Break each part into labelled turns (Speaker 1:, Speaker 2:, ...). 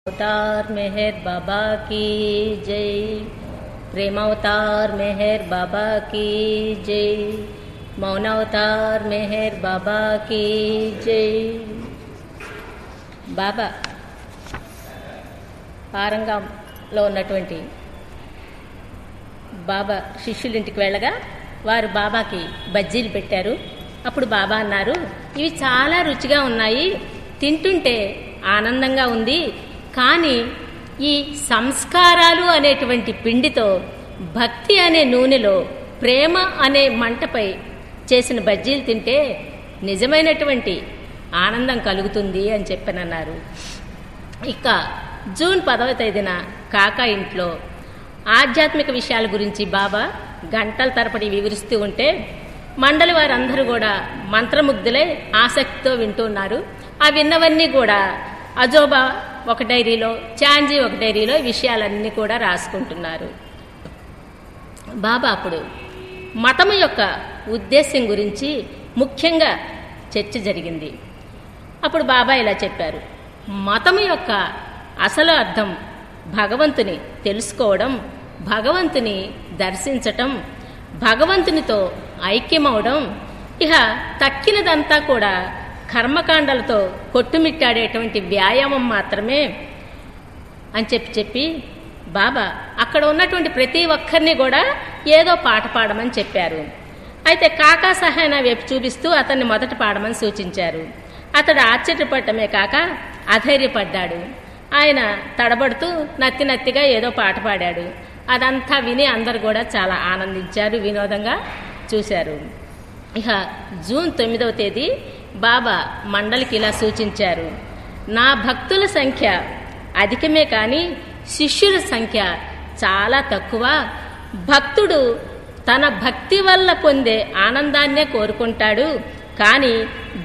Speaker 1: अवतार मेहर बाबा की जय। प्रेम अवतार मेहर बाबा की जय। मौन अवतार मेहर बाबा की जय। బాబా ఆరంగంలో ఉన్నటువంటి బాబా శిష్యులింటికి వెళ్ళగా వారు బాబాకి బజ్జీలు పెట్టారు. అప్పుడు బాబా అన్నారు, ఇవి చాలా రుచిగా ఉన్నాయి, తింటుంటే ఆనందంగా ఉంది, కానీ ఈ సంస్కారాలు అనేటువంటి పిండితో భక్తి అనే నూనెలో ప్రేమ అనే మంటపై చేసిన బజ్జీలు తింటే నిజమైనటువంటి ఆనందం కలుగుతుంది అని చెప్పనన్నారు. ఇక జూన్ 10వ తేదీన కాకా ఇంట్లో ఆధ్యాత్మిక విషయాల గురించి బాబా గంటల తరబడి వివరిస్తూ ఉంటే మండలి వారందరూ కూడా మంత్రముగ్ధులై ఆసక్తితో వింటున్నారు. ఆ విన్నవన్నీ కూడా అజోబా ఒక డైరీలో, చాంజీ ఒక డైరీలో విషయాలన్నీ కూడా రాసుకుంటున్నారు. బాబా అప్పుడు మతము యొక్క ఉద్దేశ్యం గురించి ముఖ్యంగా చర్చ జరిగింది. అప్పుడు బాబా ఇలా చెప్పారు, మతము యొక్క అసలు అర్థం భగవంతుని తెలుసుకోవడం, భగవంతుని దర్శించటం, భగవంతునితో ఐక్యమవడం. ఇక తక్కినదంతా కూడా కర్మకాండలతో కొట్టుమిట్టాడేటువంటి వ్యాయామం మాత్రమే అని చెప్పి బాబా అక్కడ ఉన్నటువంటి ప్రతి ఒక్కరిని కూడా ఏదో పాట పాడమని చెప్పారు. అయితే కాకా సహాయన వైపు చూపిస్తూ అతన్ని మొదట పాడమని సూచించారు. అతడు ఆశ్చర్యపడటమే కాక అధైర్యపడ్డాడు. ఆయన తడబడుతూ నత్తిగా ఏదో పాట పాడాడు. అదంతా విని అందరు కూడా చాలా ఆనందించారు, వినోదంగా చూశారు. ఇక జూన్ 9వ తేదీ బాబా మండలికి ఇలా సూచించారు, నా భక్తుల సంఖ్య అధికమే కానీ శిష్యుల సంఖ్య చాలా తక్కువ. భక్తుడు తన భక్తి వల్ల పొందే ఆనందాన్నే కోరుకుంటాడు, కానీ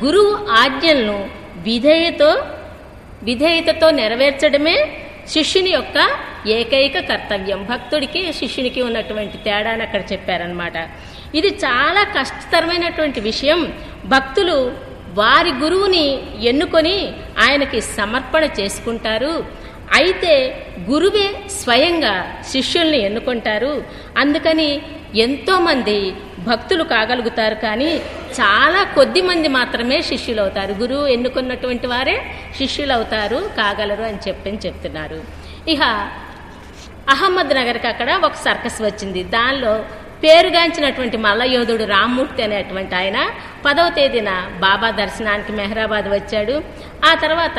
Speaker 1: గురువు ఆజ్ఞలను విధేయతతో నెరవేర్చడమే శిష్యుని యొక్క ఏకైక కర్తవ్యం. భక్తుడికి శిష్యునికి ఉన్నటువంటి తేడాని అక్కడ చెప్పారనమాట. ఇది చాలా కష్టతరమైనటువంటి విషయం. భక్తులు వారి గురువుని ఎన్నుకొని ఆయనకి సమర్పణ చేసుకుంటారు. అయితే గురువే స్వయంగా శిష్యుల్ని ఎన్నుకుంటారు. అందుకని ఎంతోమంది భక్తులు కాగలుగుతారు, కానీ చాలా కొద్ది మంది మాత్రమే శిష్యులు అవుతారు. గురువు ఎన్నుకున్నటువంటి వారే శిష్యులు అవుతారు, కాగలరు అని చెప్తున్నారు. ఇక అహ్మద్ నగర్కి అక్కడ ఒక సర్కస్ వచ్చింది. దానిలో పేరుగాంచినటువంటి మల్లయోధుడు రామ్మూర్తి అనేటువంటి ఆయన 10వ తేదీన బాబా దర్శనానికి మెహరాబాద్ వచ్చాడు. ఆ తర్వాత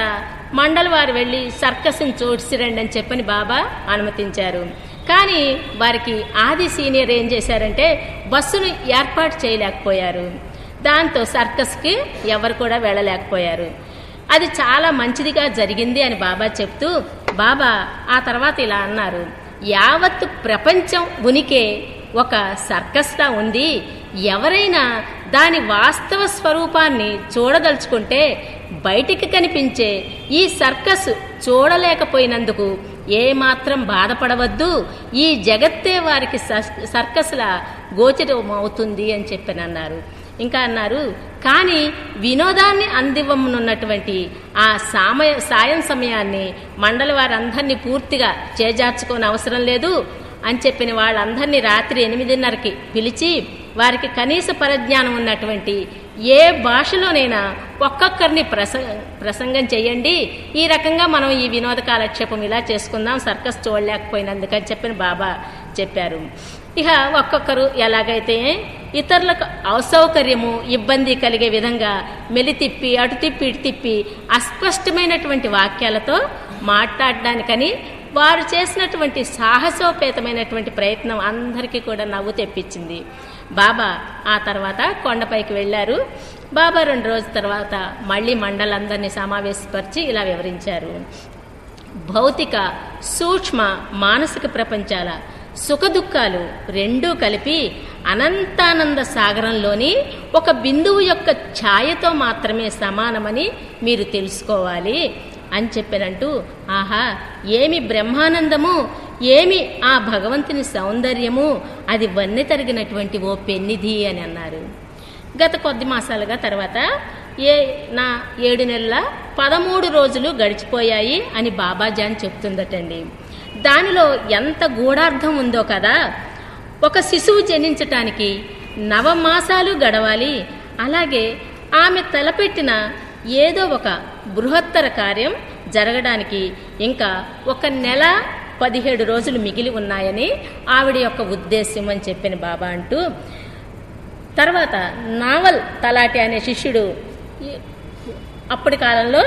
Speaker 1: మండలి వారు వెళ్ళి సర్కస్ని చూసిరండి అని చెప్పని బాబా అనుమతించారు. కానీ వారికి ఆది సీనియర్ ఏం చేశారంటే బస్సును ఏర్పాటు చేయలేకపోయారు. దాంతో సర్కస్కి ఎవరు కూడా వెళ్ళలేకపోయారు. అది చాలా మంచిదిగా జరిగింది అని బాబా చెప్తూ బాబా ఆ తర్వాత ఇలా అన్నారు, యావత్తు ప్రపంచం ఉనికే ఒక సర్కస్లా ఉంది. ఎవరైనా దాని వాస్తవ స్వరూపాన్ని చూడదలుచుకుంటే బయటికి కనిపించే ఈ సర్కస్ చూడలేకపోయినందుకు ఏమాత్రం బాధపడవద్దు. ఈ జగత్తే వారికి సర్కస్లా గోచరం అవుతుంది అని చెప్పనన్నారు. ఇంకా అన్నారు, కానీ వినోదాన్ని అందివ్వనున్నటువంటి ఆ సాయం సమయాన్ని మండలి వారందరినీ పూర్తిగా చేజార్చుకోని అవసరం లేదు అని చెప్పిన వాళ్ళందరినీ రాత్రి 8:30కి పిలిచి వారికి కనీస పరిజ్ఞానం ఉన్నటువంటి ఏ భాషలోనైనా ఒక్కొక్కరిని ప్రసంగం చేయండి. ఈ రకంగా మనం ఈ వినోద కాలక్షేపం ఇలా చేసుకుందాం, సర్కస్ చూడలేకపోయినందుకని చెప్పిన బాబా చెప్పారు. ఇక ఒక్కొక్కరు ఎలాగైతే ఇతరులకు అసౌకర్యము, ఇబ్బంది కలిగే విధంగా మెలితిప్పి అటు తిప్పి ఇటు తిప్పి అస్పష్టమైనటువంటి వాక్యాలతో మాట్లాడడానికని వారు చేసినటువంటి సాహసోపేతమైనటువంటి ప్రయత్నం అందరికీ కూడా నవ్వు తెప్పించింది. బాబా ఆ తర్వాత కొండపైకి వెళ్ళారు. బాబా 2 రోజుల తర్వాత మళ్ళీ మండలందరినీ సమావేశపరిచి ఇలా వివరించారు, భౌతిక సూక్ష్మ మానసిక ప్రపంచాల సుఖదుఖాలు రెండూ కలిపి అనంతానంద సాగరంలోని ఒక బిందువు యొక్క ఛాయతో మాత్రమే సమానమని మీరు తెలుసుకోవాలి అని చెప్పానంటూ, ఆహా ఏమి బ్రహ్మానందము, ఏమి ఆ భగవంతుని సౌందర్యము, అది వన్నె తరిగినటువంటి ఓ పెన్నిధి అని అన్నారు. గత కొద్ది మాసాలుగా తర్వాత నా 7 నెలల 13 రోజులు గడిచిపోయాయి అని బాబాజాన్ చెప్తుందటండి. దానిలో ఎంత గూఢార్థం ఉందో కదా. ఒక శిశువు జనించటానికి 9 మాసాలు గడవాలి. అలాగే ఆమె తలపెట్టిన ఏదో ఒక బృహత్తర కార్యం జరగడానికి ఇంకా 1 నెల 17 రోజులు మిగిలి ఉన్నాయని ఆవిడ యొక్క ఉద్దేశ్యం అని చెప్పిన బాబా అంటూ, తర్వాత నావల్ తలాటి అనే శిష్యుడు అప్పటి కాలంలో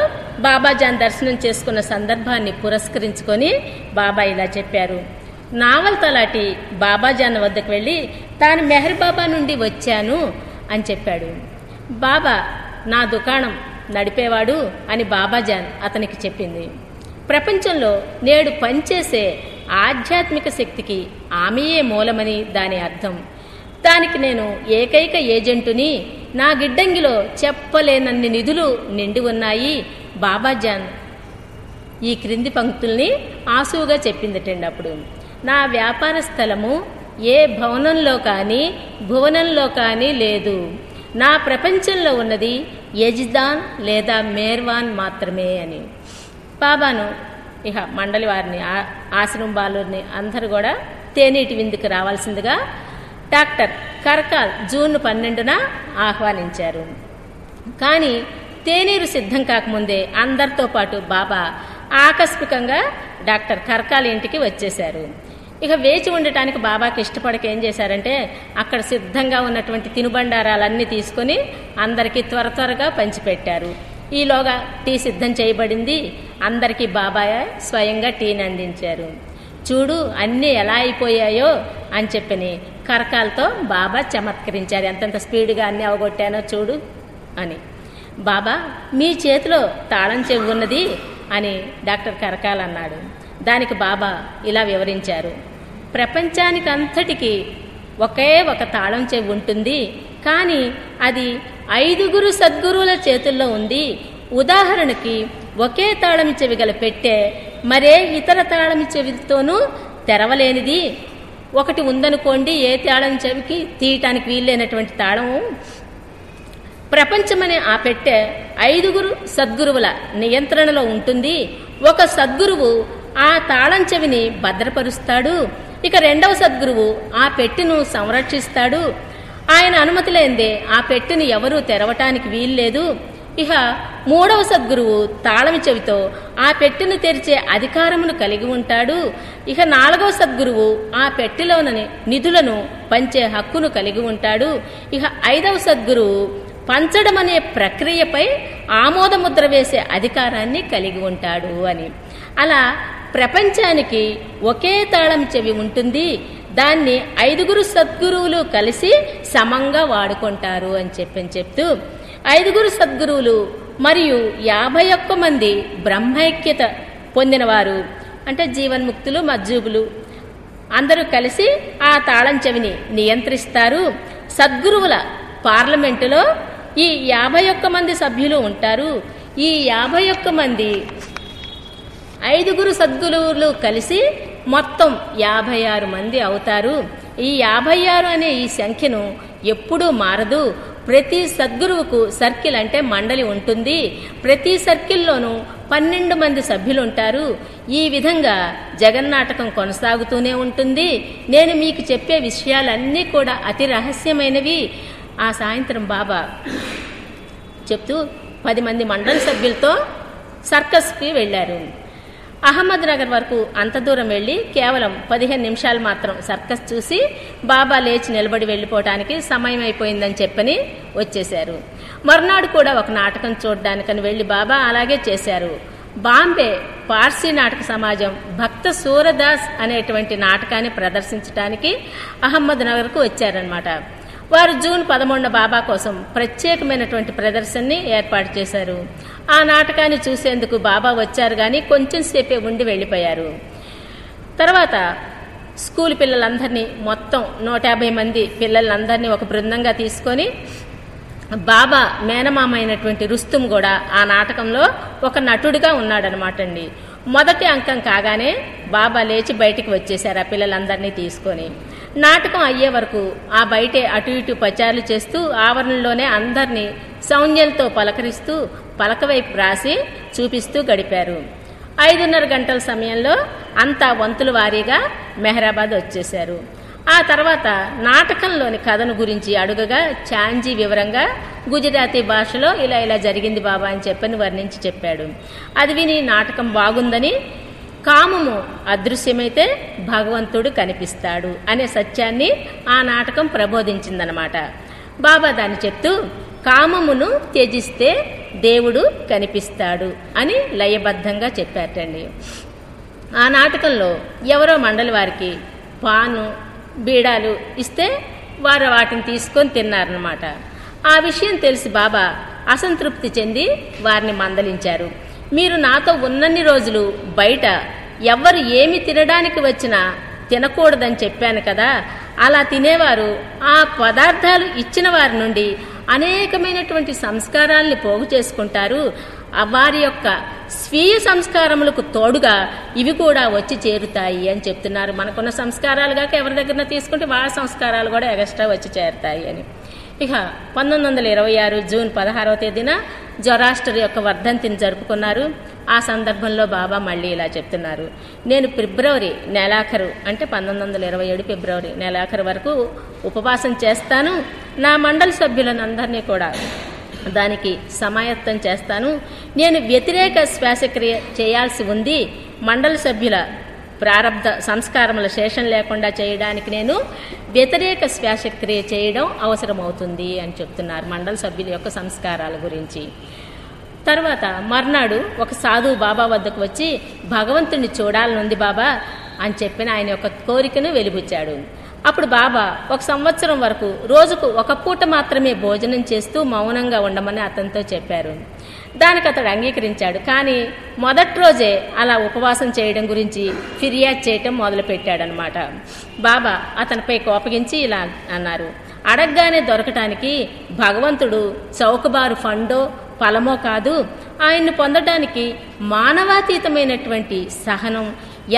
Speaker 1: బాబాజాన్ దర్శనం చేసుకున్న సందర్భాన్ని పురస్కరించుకొని బాబా ఇలా చెప్పారు. నావల్ తలాటి బాబాజాన్ వద్దకు వెళ్ళి తాను మెహర్ బాబా నుండి వచ్చాను అని చెప్పాడు. బాబా నా దుకాణం నడిపేవాడు అని బాబాజాన్ అతనికి చెప్పింది. ప్రపంచంలో నేడు పనిచేసే ఆధ్యాత్మిక శక్తికి ఆమెయే మూలమని దాని అర్థం. దానికి నేను ఏకైక ఏజెంటుని. నా గిడ్డంగిలో చెప్పలేనన్ని నిధులు నిండి ఉన్నాయి. బాబాజాన్ ఈ క్రింది పంక్తుల్ని ఆసువుగా చెప్పిందటండి. అప్పుడు నా వ్యాపార స్థలము ఏ భవనంలో కానీ భువనంలో కానీ లేదు. నా ప్రపంచంలో ఉన్నది యజ్దాన్ లేదా మేర్వాన్ మాత్రమే అని. బాబాను ఇక మండలి వారిని, ఆశ్రమం బాలుని అందరూ కూడా తేనీటి విందుకు రావాల్సిందిగా డాక్టర్ కర్కాల్ జూన్ 12న ఆహ్వానించారు. కానీ తేనీరు సిద్ధం కాకముందే అందరితో పాటు బాబా ఆకస్మికంగా డాక్టర్ కర్కాల్ ఇంటికి వచ్చేశారు. ఇక వేచి ఉండటానికి బాబాకి ఇష్టపడక ఏం చేశారంటే అక్కడ సిద్ధంగా ఉన్నటువంటి తినుబండారాలన్నీ తీసుకొని అందరికీ త్వరగా పంచిపెట్టారు. ఈలోగా టీ సిద్ధం చేయబడింది. అందరికీ బాబాయ్ స్వయంగా టీని అందించారు. చూడు అన్నీ ఎలా అయిపోయాయో అని చెప్పని కరకాలతో బాబా చమత్కరించారు. ఎంతంత స్పీడ్గా అన్నీ అవగొట్టానో చూడు అని. బాబా మీ చేతిలో తాళం చెవి ఉన్నది అని డాక్టర్ కరకాల్ అన్నాడు. దానికి బాబా ఇలా వివరించారు. ప్రపంచానికంతటికీ ఒకే ఒక తాళం చెవి ఉంటుంది, కానీ అది 5 సద్గురువుల చేతుల్లో ఉంది. ఉదాహరణకి ఒకే తాళం చెవి గల పెట్టె మరే ఇతర తాళం చెవితోనూ తెరవలేనిది ఒకటి ఉందనుకోండి. ఏ తాళం చెవికి తీయటానికి వీల్లేనటువంటి తాళం. ప్రపంచమనే ఆ పెట్టె 5 సద్గురువుల నియంత్రణలో ఉంటుంది. ఒక సద్గురువు ఆ తాళం చెవిని భద్రపరుస్తాడు. ఇక 2వ సద్గురువు ఆ పెట్టెను సంరక్షిస్తాడు. ఆయన అనుమతి లేనిదే ఆ పెట్టెను ఎవరూ తెరవటానికి వీల్లేదు. ఇక 3వ సద్గురువు తాళం చెవితో ఆ పెట్టెను తెరిచే అధికారమును కలిగి ఉంటాడు. ఇక 4వ సద్గురువు ఆ పెట్టెలోని నిధులను పంచే హక్కును కలిగి ఉంటాడు. ఇక 5వ సద్గురువు పంచడం అనే ప్రక్రియపై ఆమోదముద్ర వేసే అధికారాన్ని కలిగి ఉంటాడు అని. అలా ప్రపంచానికి ఒకే తాళం చెవి ఉంటుంది. దాన్ని 5 సద్గురువులు కలిసి సమంగా వాడుకుంటారు అని చెప్తూ 5 సద్గురువులు మరియు 51 మంది బ్రహ్మైక్యత పొందినవారు అంటే జీవన్ముక్తులు, మజ్జూబులు అందరూ కలిసి ఆ తాళం చెవిని నియంత్రిస్తారు. సద్గురువుల పార్లమెంటులో ఈ 51 మంది సభ్యులు ఉంటారు. ఈ 51 మంది 5 సద్గురువులు కలిసి మొత్తం 56 మంది అవుతారు. ఈ 56 అనే ఈ సంఖ్యను ఎప్పుడూ మారదు. ప్రతి సద్గురువుకు సర్కిల్ అంటే మండలి ఉంటుంది. ప్రతి సర్కిల్లోనూ 12 మంది సభ్యులుంటారు. ఈ విధంగా జగన్నాటకం కొనసాగుతూనే ఉంటుంది. నేను మీకు చెప్పే విషయాలన్నీ కూడా అతి రహస్యమైనవి. ఆ సాయంత్రం బాబా చెప్తూ 10 మంది మండలి సభ్యులతో సర్కస్కి వెళ్లారు. అహ్మద్ నగర్ వరకు అంత దూరం వెళ్ళి కేవలం 15 నిమిషాలు మాత్రం సర్కస్ చూసి బాబా లేచి నిలబడి వెళ్ళిపోవటానికి సమయం అయిపోయిందని చెప్పని వచ్చేశారు. మర్నాడు కూడా ఒక నాటకం చూడడానికని వెళ్లి బాబా అలాగే చేశారు. బాంబే పార్సీ నాటక సమాజం భక్త సూరదాస్ అనేటువంటి నాటకాన్ని ప్రదర్శించడానికి అహ్మద్ నగర్కు వచ్చారనమాట. వారు జూన్ 11న బాబా కోసం ప్రత్యేకమైనటువంటి ప్రదర్శనని ఏర్పాటు చేశారు. ఆ నాటకాన్ని చూసేందుకు బాబా వచ్చారు కానీ కొంచెం సేపే ఉండి వెళ్ళిపోయారు. తర్వాత స్కూల్ పిల్లలందరినీ మొత్తం 150 మంది పిల్లలందరినీ ఒక బృందంగా తీసుకొని బాబా మేనమామ అయినటువంటి రుస్తుం కూడా ఆ నాటకంలో ఒక నటుడిగా ఉన్నాడనమాట అండి. మొదటి అంకం కాగానే బాబా లేచి బయటికి వచ్చేశారు ఆ పిల్లలందరినీ తీసుకొని. నాటకం అయ్యే వరకు ఆ బయటే అటు ఇటు పచారులు చేస్తూ ఆవరణలోనే అందరినీ సౌంజ్ఞలతో పలకరిస్తూ పలకవైపు రాసి చూపిస్తూ గడిపారు. 5:30 గంటల సమయంలో అంతా వంతుల వారీగా మెహరాబాద్ వచ్చేశారు. ఆ తర్వాత నాటకంలోని కథను గురించి అడుగగా చాంజీ వివరంగా గుజరాతీ భాషలో ఇలా జరిగింది బాబా అని చెప్పని వర్ణించి చెప్పాడు. అది విని నాటకం బాగుందని, కామము అదృశ్యమైతే భగవంతుడు కనిపిస్తాడు అనే సత్యాన్ని ఆ నాటకం ప్రబోధించిందనమాట. బాబా దాన్ని చెప్తూ కామమును త్యజిస్తే దేవుడు కనిపిస్తాడు అని లయబద్ధంగా చెప్పారటండి. ఆ నాటకంలో ఎవరో మండలి వారికి పాను బీడాలు ఇస్తే వారు వాటిని తీసుకొని తిన్నారనమాట. ఆ విషయం తెలిసి బాబా అసంతృప్తి చెంది వారిని మందలించారు. మీరు నాతో ఉన్నన్ని రోజులు బయట ఎవ్వరు ఏమి తినడానికి వచ్చినా తినకూడదని చెప్పాను కదా, అలా తినేవారు ఆ పదార్థాలు ఇచ్చిన వారి నుండి అనేకమైనటువంటి సంస్కారాల్ని పోగు చేసుకుంటారు. వారి యొక్క స్వీయ సంస్కారములకు తోడుగా ఇవి కూడా వచ్చి చేరుతాయి అని చెప్తున్నారు. మనకున్న సంస్కారాలు కాక ఎవరి దగ్గర తీసుకుంటే వాళ్ళ సంస్కారాలు కూడా ఎక్స్ట్రా వచ్చి చేరుతాయి అని. ఇక 1926 జూన్ 16వ తేదీన జొరాస్టర్ యొక్క వర్ధంతిని జరుపుకున్నారు. ఆ సందర్భంలో బాబా మళ్ళీ ఇలా చెప్తున్నారు, నేను ఫిబ్రవరి నెలాఖరు అంటే 1927 ఫిబ్రవరి నెలాఖరు వరకు ఉపవాసం చేస్తాను. నా మండలి సభ్యులనందరినీ కూడా దానికి సమాయత్తం చేస్తాను. నేను వ్యతిరేక శ్వాసక్రియ చేయాల్సి ఉంది. మండలి సభ్యుల ప్రారంభ సంస్కారముల శేషం లేకుండా చేయడానికి నేను వ్యతిరేక శ్వాసక్రియ చేయడం అవసరమవుతుంది అని చెప్తున్నారు మండలి సభ్యుల యొక్క సంస్కారాల గురించి. తర్వాత మర్నాడు ఒక సాధువు బాబా వద్దకు వచ్చి భగవంతుడిని చూడాలనుంది బాబా అని చెప్పిన ఆయన యొక్క కోరికను వెలిబుచ్చాడు. అప్పుడు బాబా 1 సంవత్సరం వరకు రోజుకు 1 పూట మాత్రమే భోజనం చేస్తూ మౌనంగా ఉండమని అతనితో చెప్పారు. దానికి అతడు అంగీకరించాడు. కానీ మొదటి రోజే అలా ఉపవాసం చేయడం గురించి ఫిర్యాదు చేయటం మొదలుపెట్టాడనమాట. బాబా అతనిపై కోపగించి ఇలా అన్నారు, అడగగానే దొరకటానికి భగవంతుడు చౌకబారు ఫండో ఫలమో కాదు. ఆయన్ను పొందడానికి మానవాతీతమైనటువంటి సహనం,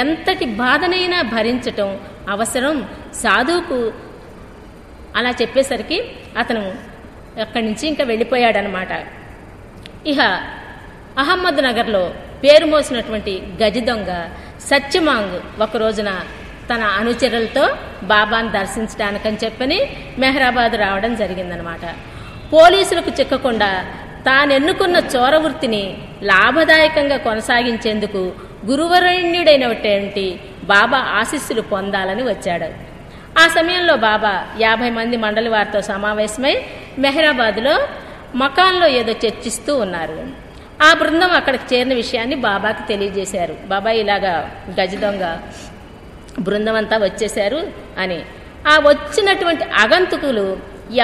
Speaker 1: ఎంతటి బాధనైనా భరించటం అవసరం. సాధువుకు అలా చెప్పేసరికి అతను అక్కడి నుంచి ఇంకా వెళ్ళిపోయాడనమాట. ఇక అహ్మద్ నగర్లో పేరు మోసినటువంటి గజ దొంగ సత్యమాంగ్ ఒక రోజున తన అనుచరులతో బాబాను దర్శించడానికని చెప్పని మెహరాబాద్ రావడం జరిగిందనమాట. పోలీసులకు చిక్కకుండా తానెన్నుకున్న చోర వృత్తిని లాభదాయకంగా కొనసాగించేందుకు గురువరేణ్యుడైనటువంటి బాబా ఆశీస్సులు పొందాలని వచ్చాడు. ఆ సమయంలో బాబా 50 మంది మండలి వారితో సమావేశమై మెహరాబాద్లో మకాన్లో ఏదో చర్చిస్తూ ఉన్నారు. ఆ బృందం అక్కడికి చేరిన విషయాన్ని బాబాకి తెలియజేశారు. బాబా ఇలాగా గజ దొంగ బృందం అంతా వచ్చేశారు అని. ఆ వచ్చినటువంటి ఆగంతుకులు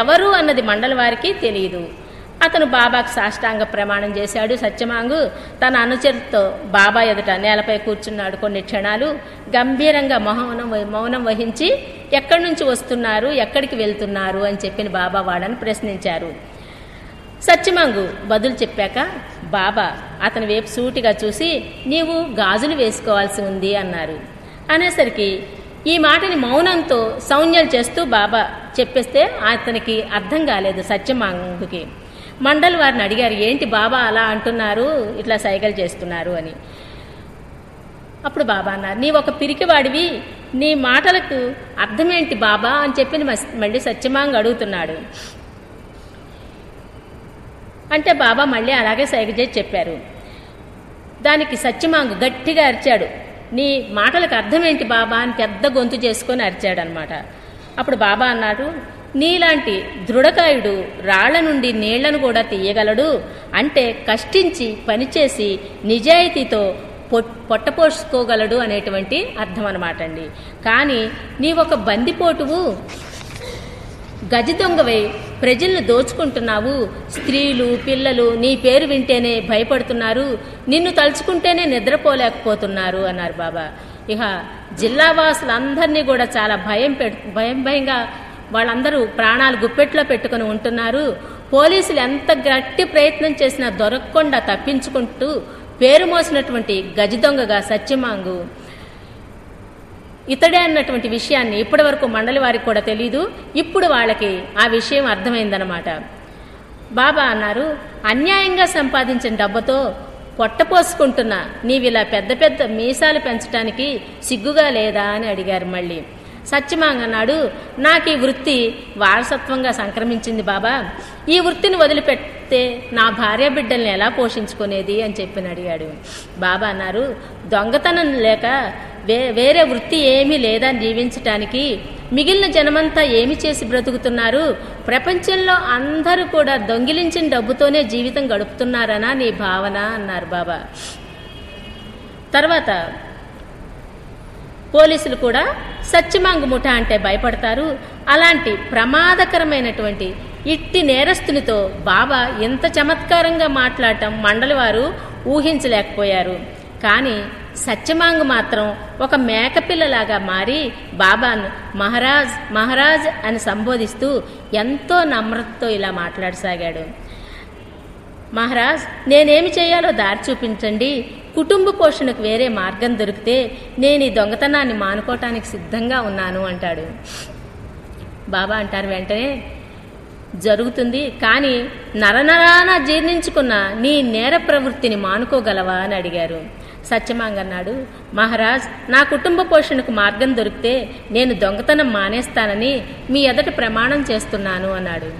Speaker 1: ఎవరు అన్నది మండలి వారికి తెలియదు. అతను బాబాకు సాష్టాంగ ప్రమాణం చేశాడు. సత్యమాంగు తన అనుచరులతో బాబా ఎదుట నేలపై కూర్చున్నాడు. కొన్ని క్షణాలు గంభీరంగా మౌనం వహించి ఎక్కడి నుంచి వస్తున్నారు, ఎక్కడికి వెళ్తున్నారు అని చెప్పిన బాబా వాడని ప్రశ్నించారు. సత్యమాంగు బదులు చెప్పాక బాబా అతని వైపు సూటిగా చూసి నీవు గాజులు వేసుకోవాల్సి ఉంది అన్నారు. అనేసరికి ఈ మాటని మౌనంతో సౌజ్ఞలు చేస్తూ బాబా చెప్పేస్తే అతనికి అర్థం కాలేదు సత్యమాంగుకి. మండలి వారిని అడిగారు, ఏంటి బాబా అలా అంటున్నారు, ఇట్లా సైగలు చేస్తున్నారు అని. అప్పుడు బాబా అన్నారు, నీ ఒక పిరికివాడివి, నీ మాటలకు అర్థమేంటి బాబా అని చెప్పి మళ్ళీ సత్యమాంగ్ అడుగుతున్నాడు. అంటే బాబా మళ్ళీ అలాగే సైగ చేసి చెప్పారు. దానికి సత్యమాంగ్ గట్టిగా అరిచాడు, నీ మాటలకు అర్థమేంటి బాబా అని పెద్ద గొంతు చేసుకొని అరిచాడనమాట. అప్పుడు బాబా అన్నాడు, నీలాంటి దృఢకాయుడు రాళ్ల నుండి నీళ్లను కూడా తీయగలడు, అంటే కష్టించి పనిచేసి నిజాయితీతో పొట్టపోసుకోగలడు అనేటువంటి అర్థం అనమాట అండి. కానీ నీవొక బందిపోటువు, గజ దొంగవై ప్రజలను దోచుకుంటున్నావు. స్త్రీలు పిల్లలు నీ పేరు వింటేనే భయపడుతున్నారు, నిన్ను తలుచుకుంటేనే నిద్రపోలేకపోతున్నారు అన్నారు బాబా. ఇక జిల్లావాసులందరినీ కూడా చాలా భయంగా వాళ్ళందరూ ప్రాణాలు గుప్పెట్లో పెట్టుకుని ఉంటున్నారు. పోలీసులు ఎంత గట్టి ప్రయత్నం చేసినా దొరకకుండా తప్పించుకుంటూ పేరు మోసినటువంటి గజ దొంగగా సత్యమాంగు ఇతడే అన్నటువంటి విషయాన్ని ఇప్పటి వరకు మండలి వారికి కూడా తెలీదు. ఇప్పుడు వాళ్ళకి ఆ విషయం అర్థమైందనమాట. బాబా అన్నారు, అన్యాయంగా సంపాదించిన డబ్బుతో పొట్టపోసుకుంటున్నా నీవిలా పెద్ద పెద్ద మీసాలు పెంచడానికి సిగ్గుగా లేదా అని అడిగారు. మళ్ళీ సత్యమాంగ అన్నాడు, నాకు ఈ వృత్తి వారసత్వంగా సంక్రమించింది బాబా, ఈ వృత్తిని వదిలిపెడితే నా భార్య బిడ్డల్ని ఎలా పోషించుకునేది అని చెప్పి అడిగాడు. బాబా అన్నారు, దొంగతనం లేక వేరే వృత్తి ఏమీ లేదని జీవించటానికి మిగిలిన జనమంతా ఏమి చేసి బ్రతుకుతున్నారు? ప్రపంచంలో అందరూ కూడా దొంగిలించిన డబ్బుతోనే జీవితం గడుపుతున్నారనా నీ భావన అన్నారు బాబా. తర్వాత పోలీసులు కూడా సత్యమాంగ్ ముఠా అంటే భయపడతారు. అలాంటి ప్రమాదకరమైనటువంటి ఇట్టి నేరస్తునితో బాబా ఎంత చమత్కారంగా మాట్లాడటం మండలి వారు ఊహించలేకపోయారు. కానీ సత్యమాంగ్ మాత్రం ఒక మేకపిల్లలాగా మారి బాబాను మహారాజ్ మహారాజ్ అని సంబోధిస్తూ ఎంతో నమ్రతతో ఇలా మాట్లాడసాగాడు. మహారాజ్, నేనేమి చేయాలో దారి చూపించండి. కుటుంబ పోషణకు వేరే మార్గం దొరికితే నేను ఈ దొంగతనాన్ని మానుకోవటానికి సిద్ధంగా ఉన్నాను అంటాడు. బాబా అంటారు, వెంటనే జరుగుతుంది, కానీ నరనరాన జీర్ణించుకున్న నీ నేర ప్రవృత్తిని మానుకోగలవా అని అడిగారు. సత్యమాంగ్ అన్నాడు, మహారాజ్, నా కుటుంబ పోషణకు మార్గం దొరికితే నేను దొంగతనం మానేస్తానని మీ ఎదుట ప్రమాణం చేస్తున్నాను అన్నాడు.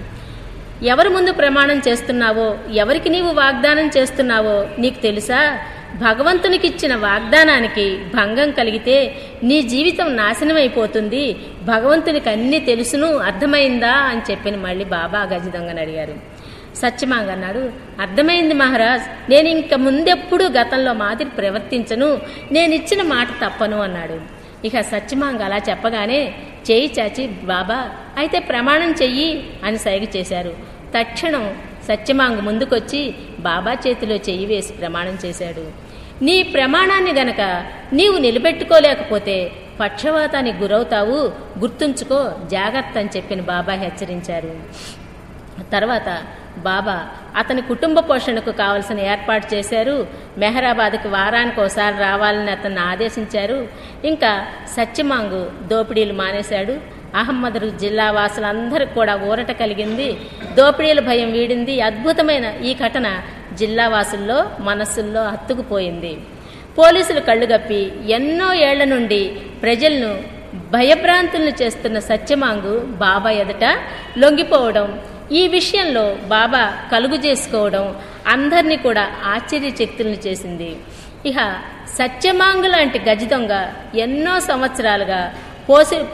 Speaker 1: ఎవరి ముందు ప్రమాణం చేస్తున్నావో, ఎవరికి నీవు వాగ్దానం చేస్తున్నావో నీకు తెలుసా? భగవంతునికిచ్చిన వాగ్దానానికి భంగం కలిగితే నీ జీవితం నాశనమైపోతుంది. భగవంతునికి అన్నీ తెలుసును, అర్థమైందా అని చెప్పిన మళ్ళీ బాబా గజ దొంగని అడిగారు. సత్యమాంగ్ అన్నాడు, అర్థమైంది మహారాజ్, నేను ఇంక ముందెప్పుడు గతంలో మాదిరి ప్రవర్తించను, నేనిచ్చిన మాట తప్పను అన్నాడు. ఇక సత్యమాంగ్ అలా చెప్పగానే చేయి చాచి, బాబా అయితే ప్రమాణం చెయ్యి అని సైగ చేశారు. తక్షణం సత్యమాంగ్ ముందుకొచ్చి బాబా చేతిలో చెయ్యి వేసి ప్రమాణం చేశాడు. నీ ప్రమాణాన్ని గనక నీవు నిలబెట్టుకోలేకపోతే పక్షవాతానికి గురవుతావు, గుర్తుంచుకో, జాగ్రత్త అని చెప్పిన బాబా హెచ్చరించారు. తర్వాత బాబా అతని కుటుంబ పోషణకు కావలసిన ఏర్పాటు చేశారు. మెహరాబాద్కి వారానికి ఒకసారి రావాలని అతన్ని ఆదేశించారు. ఇంకా సత్యమాంగు దోపిడీలు మానేశాడు. అహ్మద్నగర్ జిల్లా వాసులందరికీ కూడా ఊరట కలిగింది. దోపిడీల భయం వీడింది. అద్భుతమైన ఈ ఘటన జిల్లా వాసుల్లో మనస్సుల్లో హత్తుకుపోయింది. పోలీసులు కళ్ళుగప్పి ఎన్నో ఏళ్ల నుండి ప్రజలను భయభ్రాంతులను చేస్తున్న సత్యమాంగు బాబా ఎదుట లొంగిపోవడం, ఈ విషయంలో బాబా కలుగు చేసుకోవడం అందరినీ కూడా ఆశ్చర్యచకితులను చేసింది. ఇక సత్యమాంగు లాంటి గజ దొంగ ఎన్నో సంవత్సరాలుగా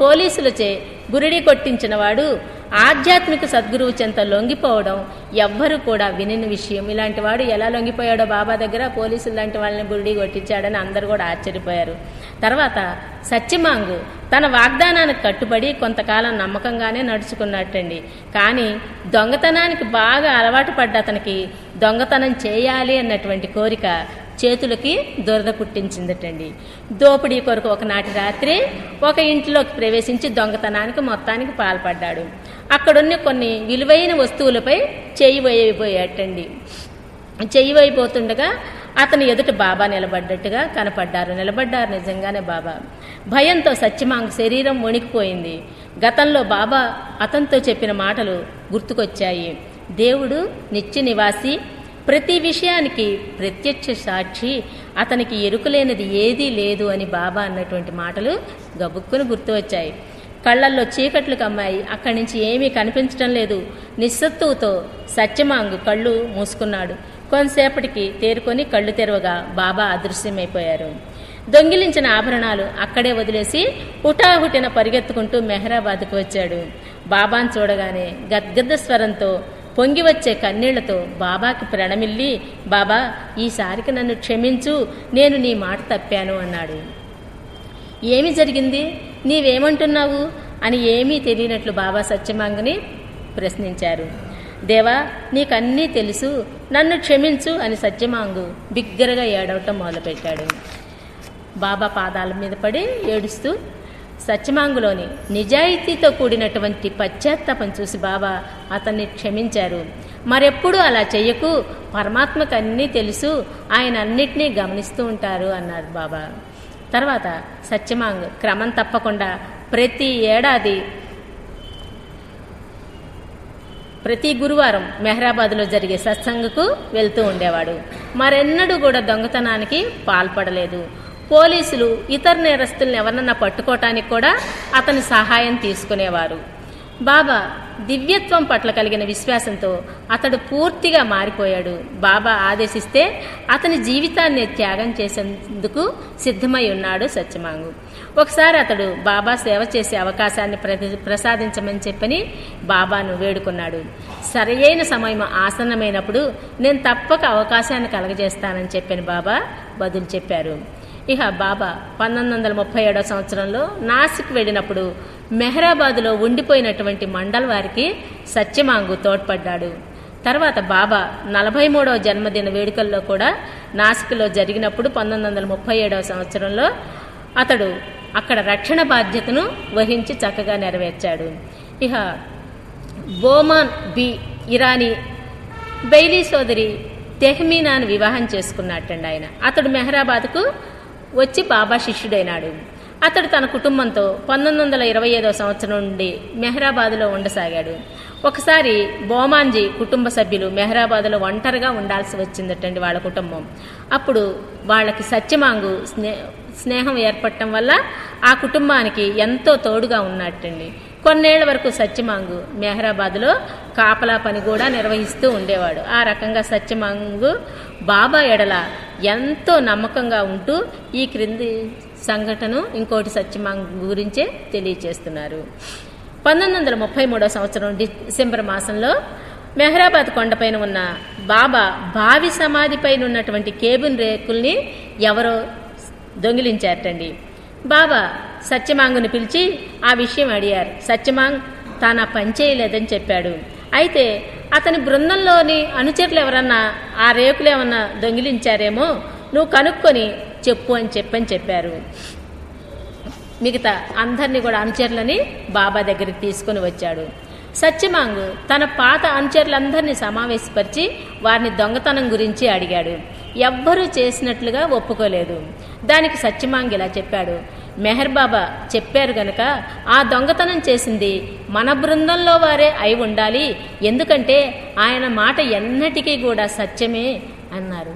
Speaker 1: పోలీసులచే గురిడి కొట్టించిన వాడు ఆధ్యాత్మిక సద్గురువు చెంత లొంగిపోవడం ఎవ్వరూ కూడా వినని విషయం. ఇలాంటి వాడు ఎలా లొంగిపోయాడో బాబా దగ్గర పోలీసులు లాంటి వాళ్ళని గురిడి కొట్టించాడని అందరూ కూడా ఆశ్చర్యపోయారు. తర్వాత సత్యమాంగు తన వాగ్దానానికి కట్టుబడి కొంతకాలం నమ్మకంగానే నడుచుకున్నట్టండి. కానీ దొంగతనానికి బాగా అలవాటు పడ్డ అతనికి దొంగతనం చేయాలి అన్నటువంటి కోరిక చేతులకి దురద పుట్టించిందటండి. దోపిడీ కొరకు ఒకనాటి రాత్రి ఒక ఇంట్లోకి ప్రవేశించి దొంగతనానికి మొత్తానికి పాల్పడ్డాడు. అక్కడున్న కొన్ని విలువైన వస్తువులపై చెయ్యి వేయబోయాటండి. చెయ్యి వేయబోతుండగా అతని ఎదుట బాబా నిలబడ్డట్టుగా కనపడ్డారు. నిజంగానే బాబా. భయంతో సత్యమాంగ్ శరీరం వణికిపోయింది. గతంలో బాబా అతనితో చెప్పిన మాటలు గుర్తుకొచ్చాయి. దేవుడు నిత్య నివాసి, ప్రతి విషయానికి ప్రత్యక్ష సాక్షి, అతనికి ఎరుకలేనిది ఏదీ లేదు అని బాబా అన్నటువంటి మాటలు గబుక్కుని గుర్తు వచ్చాయి. కళ్లల్లో చీకట్లు కమ్మాయి. అక్కడి నుంచి ఏమీ కనిపించడం లేదు. నిస్సత్తువుతో సత్యమాంగు కళ్ళు మూసుకున్నాడు. కొంతసేపటికి తేరుకొని కళ్ళు తెరవగా బాబా అదృశ్యమైపోయారు. దొంగిలించిన ఆభరణాలు అక్కడే వదిలేసి హుటాహుటిన పరిగెత్తుకుంటూ మెహరాబాద్కు వచ్చాడు. బాబాను చూడగానే గద్గద్ద స్వరంతో, పొంగి వచ్చే కన్నీళ్లతో బాబాకి ప్రణమిల్లి, బాబా ఈసారికి నన్ను క్షమించు, నేను నీ మాట తప్పాను అన్నాడు. ఏమి జరిగింది, నీవేమంటున్నావు అని ఏమీ తెలియనట్లు బాబా సత్యమాంగుని ప్రశ్నించారు. దేవా, నీకన్నీ తెలుసు, నన్ను క్షమించు అని సత్యమాంగు బిగ్గరగా ఏడవటం మొదలుపెట్టాడు. బాబా పాదాల మీద పడి ఏడుస్తూ సత్యమాంగులోని నిజాయితీతో కూడినటువంటి పశ్చాత్తాపం చూసి బాబా అతన్ని క్షమించారు. మరెప్పుడూ అలా చెయ్యకు, పరమాత్మకు అన్నీ తెలుసు, ఆయన అన్నిటినీ గమనిస్తూ ఉంటారు అన్నారు బాబా. తర్వాత సత్యమాంగ్ క్రమం తప్పకుండా ప్రతి ప్రతి గురువారం మెహరాబాద్లో జరిగే సత్సంగకు వెళ్తూ ఉండేవాడు. మరెన్నడూ కూడా దొంగతనానికి పాల్పడలేదు. పోలీసులు ఇతర నేరస్తుల్ని ఎవరన్నా పట్టుకోవటానికి కూడా అతని సహాయం తీసుకునేవారు. బాబా దివ్యత్వం పట్ల కలిగిన విశ్వాసంతో అతడు పూర్తిగా మారిపోయాడు. బాబా ఆదేశిస్తే అతని జీవితాన్ని త్యాగం చేసేందుకు సిద్ధమై ఉన్నాడు సత్యమాంగు. ఒకసారి అతడు బాబా సేవ చేసే అవకాశాన్ని ప్రసాదించమని చెప్పని బాబాను వేడుకున్నాడు. సరియైన సమయం ఆసన్నమైనప్పుడు నేను తప్పక అవకాశాన్ని కలగజేస్తానని చెప్పిన బాబా బదులు చెప్పారు. ఇక బాబా 1937 సంవత్సరంలో నాసిక్ వెళ్ళినప్పుడు మెహరాబాదులో ఉండిపోయినటువంటి మండల్ వారికి సత్యమాంగు తోడ్పడ్డాడు. తర్వాత బాబా 43వ జన్మదిన వేడుకల్లో కూడా నాసిక్లో జరిగినప్పుడు 1937 సంవత్సరంలో అతడు అక్కడ రక్షణ బాధ్యతను వహించి చక్కగా నెరవేర్చాడు. ఇక బోమాన్ బి ఇరానీ బెయిలీ సోదరి తెహ్మీనాను వివాహం చేసుకున్నట్టండి ఆయన. అతడు మెహరాబాద్కు వచ్చి బాబా శిష్యుడైనాడు. అతడు తన కుటుంబంతో 1925 సంవత్సరం నుండి మెహరాబాద్లో ఉండసాగాడు. ఒకసారి బోమాన్జీ కుటుంబ సభ్యులు మెహరాబాద్లో ఒంటరిగా ఉండాల్సి వచ్చిందటండి వాళ్ళ కుటుంబం. అప్పుడు వాళ్ళకి సత్యమాంగు స్నేహం ఏర్పడటం వల్ల ఆ కుటుంబానికి ఎంతో తోడుగా ఉన్నట్టండి. కొన్నేళ్ల వరకు సత్యమాంగు మెహరాబాద్లో కాపలా పని కూడా నిర్వహిస్తూ ఉండేవాడు. ఆ రకంగా సత్యమాంగు బాబా ఎడల ఎంతో నమ్మకంగా ఉంటూ ఈ క్రింది సంఘటన ఇంకోటి సత్యమాంగు గురించే తెలియచేస్తున్నారు. 1933 సంవత్సరం డిసెంబర్ మాసంలో మెహరాబాద్ కొండపైన ఉన్న బాబా భావి సమాధిపైన ఉన్నటువంటి కేబిన్ రేకుల్ని ఎవరో దొంగిలించారటండి. బాబా సత్యమాంగుని పిలిచి ఆ విషయం అడిగారు. సత్యమాంగ్ తాను ఆ పని చేయలేదని చెప్పాడు. అయితే అతని బృందంలోని అనుచరులు ఎవరన్నా ఆ రేకులు ఏమన్నా దొంగిలించారేమో నువ్వు కనుక్కొని చెప్పు అని చెప్పారు. మిగతా అందరినీ కూడా అనుచరులని బాబా దగ్గరికి తీసుకుని వచ్చాడు. సత్యమాంగు తన పాత అనుచరులందరినీ సమావేశపరిచి వారిని దొంగతనం గురించి అడిగాడు. ఎవ్వరూ చేసినట్లుగా ఒప్పుకోలేదు. దానికి సత్యమాంగ్ ఇలా చెప్పాడు. మెహర్ బాబా చెప్పారు గనక ఆ దొంగతనం చేసింది మన బృందంలో వారే అయి ఉండాలి, ఎందుకంటే ఆయన మాట ఎన్నటికీ కూడా సత్యమే అన్నారు.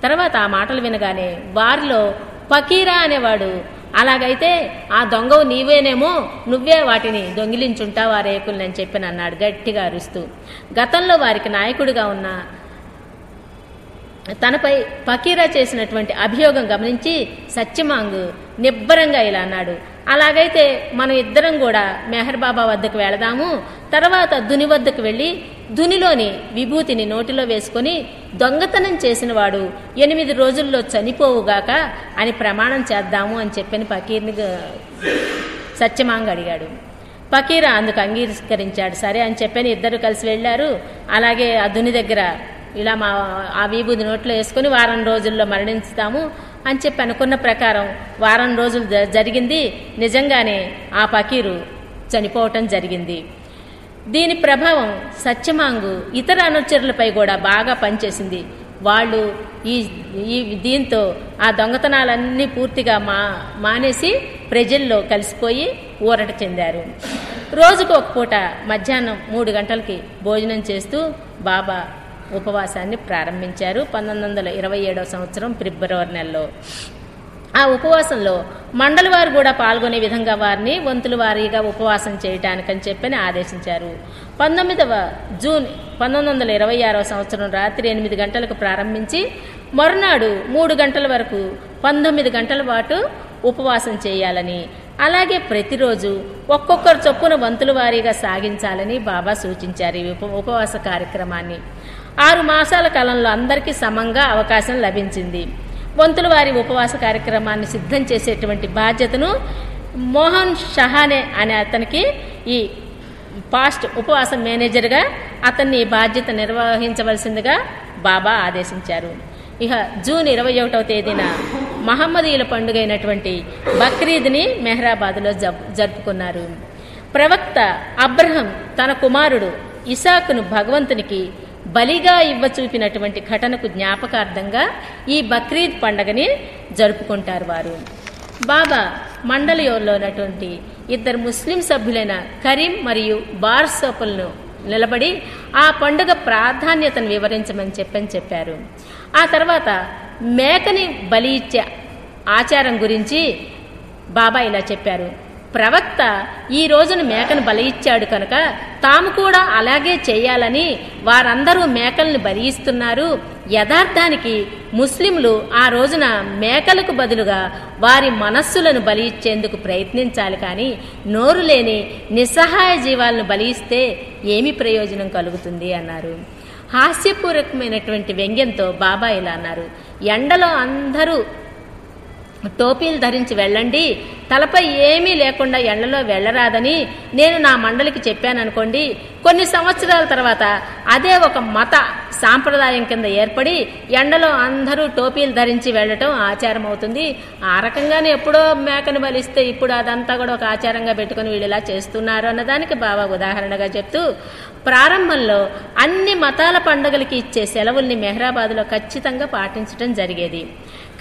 Speaker 1: తర్వాత ఆ మాటలు వినగానే వారిలో ఫకీరా అనేవాడు, అలాగైతే ఆ దొంగవు నీవేనేమో, నువ్వే వాటిని దొంగిలించుంటావు ఆ రేకుల్ని అని చెప్పి అన్నాడు గట్టిగా అరుస్తూ. గతంలో వారికి నాయకుడిగా ఉన్న తనపై ఫకీరా చేసినటువంటి అభియోగం గమనించి సత్యమాంగు నిబ్బరంగా ఇలా అన్నాడు. అలాగైతే మనం ఇద్దరం కూడా మెహర్ బాబా వద్దకు వెళదాము, తర్వాత ధుని వద్దకు వెళ్ళి ధునిలోని విభూతిని నోటిలో వేసుకుని దొంగతనం చేసిన వాడు 8 రోజుల్లో చనిపోవుగాక అని ప్రమాణం చేద్దాము అని చెప్పని ఫకీర్ని సత్యమాంగ్ అడిగాడు. ఫకీరా అందుకు అంగీకరించాడు. సరే అని చెప్పని ఇద్దరు కలిసి వెళ్ళారు. అలాగే ఆ ధుని దగ్గర ఇలా ఆ విభూతి నోట్లో వేసుకుని వారం రోజుల్లో మరణిస్తాము అని చెప్పి అనుకున్న ప్రకారం వారం రోజులు జరిగింది. నిజంగానే ఆ ఫకీరు చనిపోవటం జరిగింది. దీని ప్రభావం సత్యమాంగు ఇతర అనుచరులపై కూడా బాగా పనిచేసింది. వాళ్ళు దీంతో ఆ దొంగతనాలన్నీ పూర్తిగా మానేసి ప్రజల్లో కలిసిపోయి ఊరట చెందారు. రోజుకు ఒక పూట మధ్యాహ్నం 3 గంటలకి భోజనం చేస్తూ బాబా ఉపవాసాన్ని ప్రారంభించారు 1927 సంవత్సరం ఫిబ్రవరి నెలలో. ఆ ఉపవాసంలో మండలి వారు కూడా పాల్గొనే విధంగా వారిని వంతుల వారీగా ఉపవాసం చేయటానికని చెప్పని ఆదేశించారు. 19వ జూన్ 1926 సంవత్సరం రాత్రి 8 గంటలకు ప్రారంభించి మరునాడు 3 గంటల వరకు 19 గంటల పాటు ఉపవాసం చేయాలని, అలాగే ప్రతిరోజు ఒక్కొక్కరు చొప్పున వంతుల వారీగా సాగించాలని బాబా సూచించారు. ఈ ఉపవాస కార్యక్రమాన్ని 6 మాసాల కాలంలో అందరికీ సమంగా అవకాశం లభించింది. వంతుల వారి ఉపవాస కార్యక్రమాన్ని సిద్ధం చేసేటువంటి బాధ్యతను మోహన్ షహానే అనే అతనికి ఈ పాస్ట్ ఉపవాస మేనేజర్గా అతన్ని బాధ్యత నిర్వహించవలసిందిగా బాబా ఆదేశించారు. ఇక జూన్ 21వ తేదీన మహమ్మదీయుల పండుగ అయినటువంటి బక్రీద్ని మెహరాబాద్లో జరుపుకున్నారు. ప్రవక్త అబ్రహం తన కుమారుడు ఇసాకును భగవంతునికి బలిగా ఇవ్వచూపినటువంటి ఘటనకు జ్ఞాపకార్థంగా ఈ బక్రీద్ పండగని జరుపుకుంటారు వారు. బాబా మండలిలోనటువంటి 2 ముస్లిం సభ్యులైన కరీం మరియు బార్సోపులను నిలబడి ఆ పండుగ ప్రాధాన్యతను వివరించమని చెప్పారు. ఆ తర్వాత మేకని బలి ఇచ్చే ఆచారం గురించి బాబా ఇలా చెప్పారు. ప్రవక్త ఈ రోజున మేకను బలి ఇచ్చాడు కనుక తాము కూడా అలాగే చేయాలని వారందరూ మేకల్ని బలి ఇస్తున్నారు. యథార్థానికి ముస్లింలు ఆ రోజున మేకలకు బదులుగా వారి మనస్సులను బలి ఇచ్చేందుకు ప్రయత్నించాలి, కానీ నోరు లేని నిస్సహాయ జీవాలను బలి ఇస్తే ఏమి ప్రయోజనం కలుగుతుంది అన్నారు. హాస్యపూర్వకమైనటువంటి వ్యంగ్యంతో బాబా ఇలా అన్నారు. ఎండలో అందరూ టోపీలు ధరించి వెళ్ళండి, తలపై ఏమీ లేకుండా ఎండలో వెళ్ళరాదని నేను నా మండలికి చెప్పాననుకోండి, కొన్ని సంవత్సరాల తర్వాత అదే ఒక మత సాంప్రదాయం కింద ఏర్పడి ఎండలో అందరూ టోపీలు ధరించి వెళ్ళటం ఆచారం అవుతుంది. ఆ రకంగానే ఎప్పుడో మేకను బలిస్తే ఇప్పుడు అదంతా కూడా ఒక ఆచారంగా పెట్టుకుని వీళ్ళు ఇలా చేస్తున్నారు అన్నదానికి బాబా ఉదాహరణగా చెప్తూ, ప్రారంభంలో అన్ని మతాల పండుగలకి ఇచ్చే సెలవుల్ని మెహ్రాబాద్లో ఖచ్చితంగా పాటించడం జరిగేది.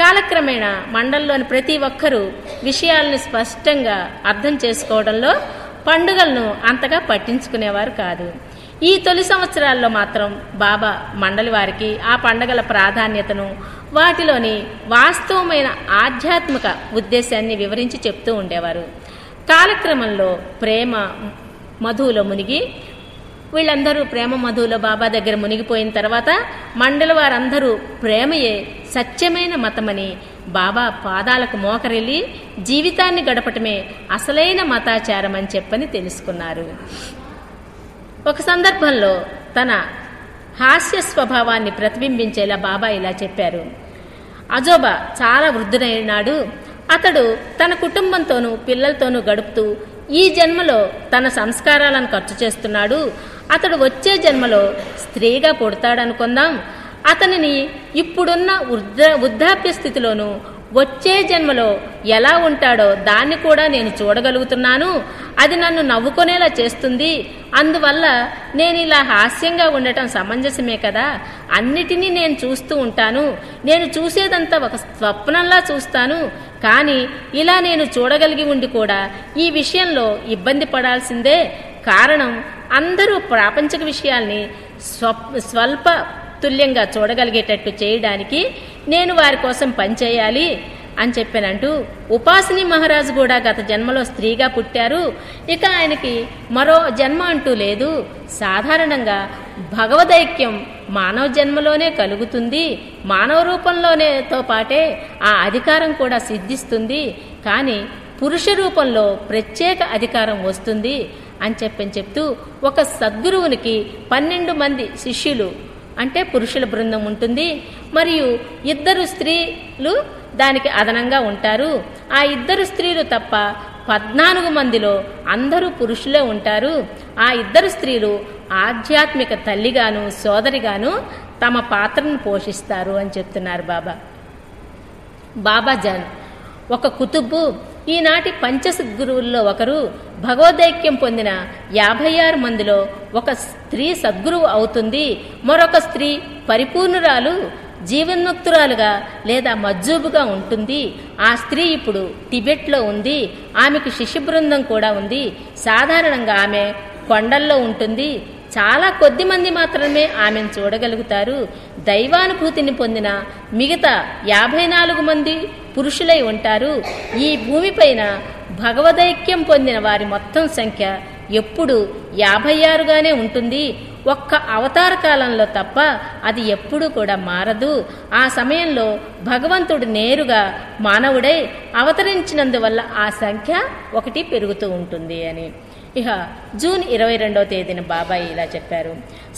Speaker 1: కాలక్రమేణా మండలంలోని ప్రతి ఒక్కరూ విషయాలను స్పష్టంగా అర్థం చేసుకోవడంలో పండుగలను అంతగా పట్టించుకునేవారు కాదు. ఈ తొలి సంవత్సరాల్లో మాత్రం బాబా మండలి వారికి ఆ పండుగల ప్రాధాన్యతను, వాటిలోని వాస్తవమైన ఆధ్యాత్మిక ఉద్దేశాన్ని వివరించి చెప్తూ ఉండేవారు. కాలక్రమంలో ప్రేమ మధువులో మునిగి వీళ్ళందరూ ప్రేమ మధువులో బాబా దగ్గర మునిగిపోయిన తర్వాత మండలి వారందరూ ప్రేమయే సత్యమైన మతమని బాబా పాదాలకు మోకరిల్లి జీవితాన్ని గడపటమే అసలైన మతాచారం అని చెప్పని తెలుసుకున్నారు. ఒక సందర్భంలో తన హాస్య స్వభావాన్ని ప్రతిబింబించేలా బాబా ఇలా చెప్పారు. అజోబా చాలా వృద్ధుడైనాడు. అతడు తన కుటుంబంతోనూ పిల్లలతోనూ గడుపుతూ ఈ జన్మలో తన సంస్కారాలను ఖర్చు చేస్తున్నాడు. అతడు వచ్చే జన్మలో స్త్రీగా పుడతాడనుకుందాం. అతనిని ఇప్పుడున్న వృద్ధాప్య స్థితిలోనూ వచ్చే జన్మలో ఎలా ఉంటాడో దాన్ని కూడా నేను చూడగలుగుతున్నాను. అది నన్ను నవ్వుకునేలా చేస్తుంది. అందువల్ల నేను ఇలా హాస్యంగా ఉండటం సమంజసమే కదా. అన్నిటినీ నేను చూస్తూ ఉంటాను. నేను చూసేదంతా ఒక స్వప్నంలా చూస్తాను. కానీ ఇలా నేను చూడగలిగి ఉండి కూడా ఈ విషయంలో ఇబ్బంది పడాల్సిందే. కారణం అందరూ ప్రాపంచిక విషయాల్ని స్వల్ప తుల్యంగా చూడగలిగేటట్టు చేయడానికి నేను వారి కోసం పనిచేయాలి అని చెప్పానంటూ, ఉపాసిని మహారాజు కూడా గత జన్మలో స్త్రీగా పుట్టారు. ఇక ఆయనకి మరో జన్మ అంటూ లేదు. సాధారణంగా భగవదైక్యం మానవ జన్మలోనే కలుగుతుంది. మానవ రూపంలోనేతో పాటే ఆ అధికారం కూడా సిద్ధిస్తుంది. కానీ పురుష రూపంలో ప్రత్యేక అధికారం వస్తుంది అని చెప్తూ, ఒక సద్గురువునికి 12 మంది శిష్యులు అంటే పురుషుల బృందం ఉంటుంది. మరియు 2 స్త్రీలు దానికి అదనంగా ఉంటారు. ఆ 2 స్త్రీలు తప్ప 14 మందిలో అందరూ పురుషులే ఉంటారు. ఆ 2 స్త్రీలు ఆధ్యాత్మిక తల్లిగాను సోదరిగాను తమ పాత్రను పోషిస్తారు అని చెప్తున్నారు బాబా. బాబాజాన్ ఒక కుతుబ్బు, ఈనాటి పంచసద్గురువుల్లో ఒకరు. భగవదైక్యం పొందిన 56 మందిలో ఒక స్త్రీ సద్గురువు అవుతుంది. మరొక స్త్రీ పరిపూర్ణురాలు, జీవన్ముక్తురాలుగా లేదా మజ్జూబుగా ఉంటుంది. ఆ స్త్రీ ఇప్పుడు టిబెట్లో ఉంది. ఆమెకు శిష్య బృందం కూడా ఉంది. సాధారణంగా ఆమె కొండల్లో ఉంటుంది. చాలా కొద్ది మంది మాత్రమే ఆమెను చూడగలుగుతారు. దైవానుభూతిని పొందిన మిగతా 54 మంది పురుషులై ఉంటారు. ఈ భూమిపైన భగవదైక్యం పొందిన వారి మొత్తం సంఖ్య ఎప్పుడు 56గానే ఉంటుంది. ఒక్క అవతార కాలంలో తప్ప అది ఎప్పుడూ కూడా మారదు. ఆ సమయంలో భగవంతుడు నేరుగా మానవుడై అవతరించినందువల్ల ఆ సంఖ్య 1 పెరుగుతూ ఉంటుంది అని. ఇక జూన్ 22వ తేదీన బాబాయ్ ఇలా చెప్పారు.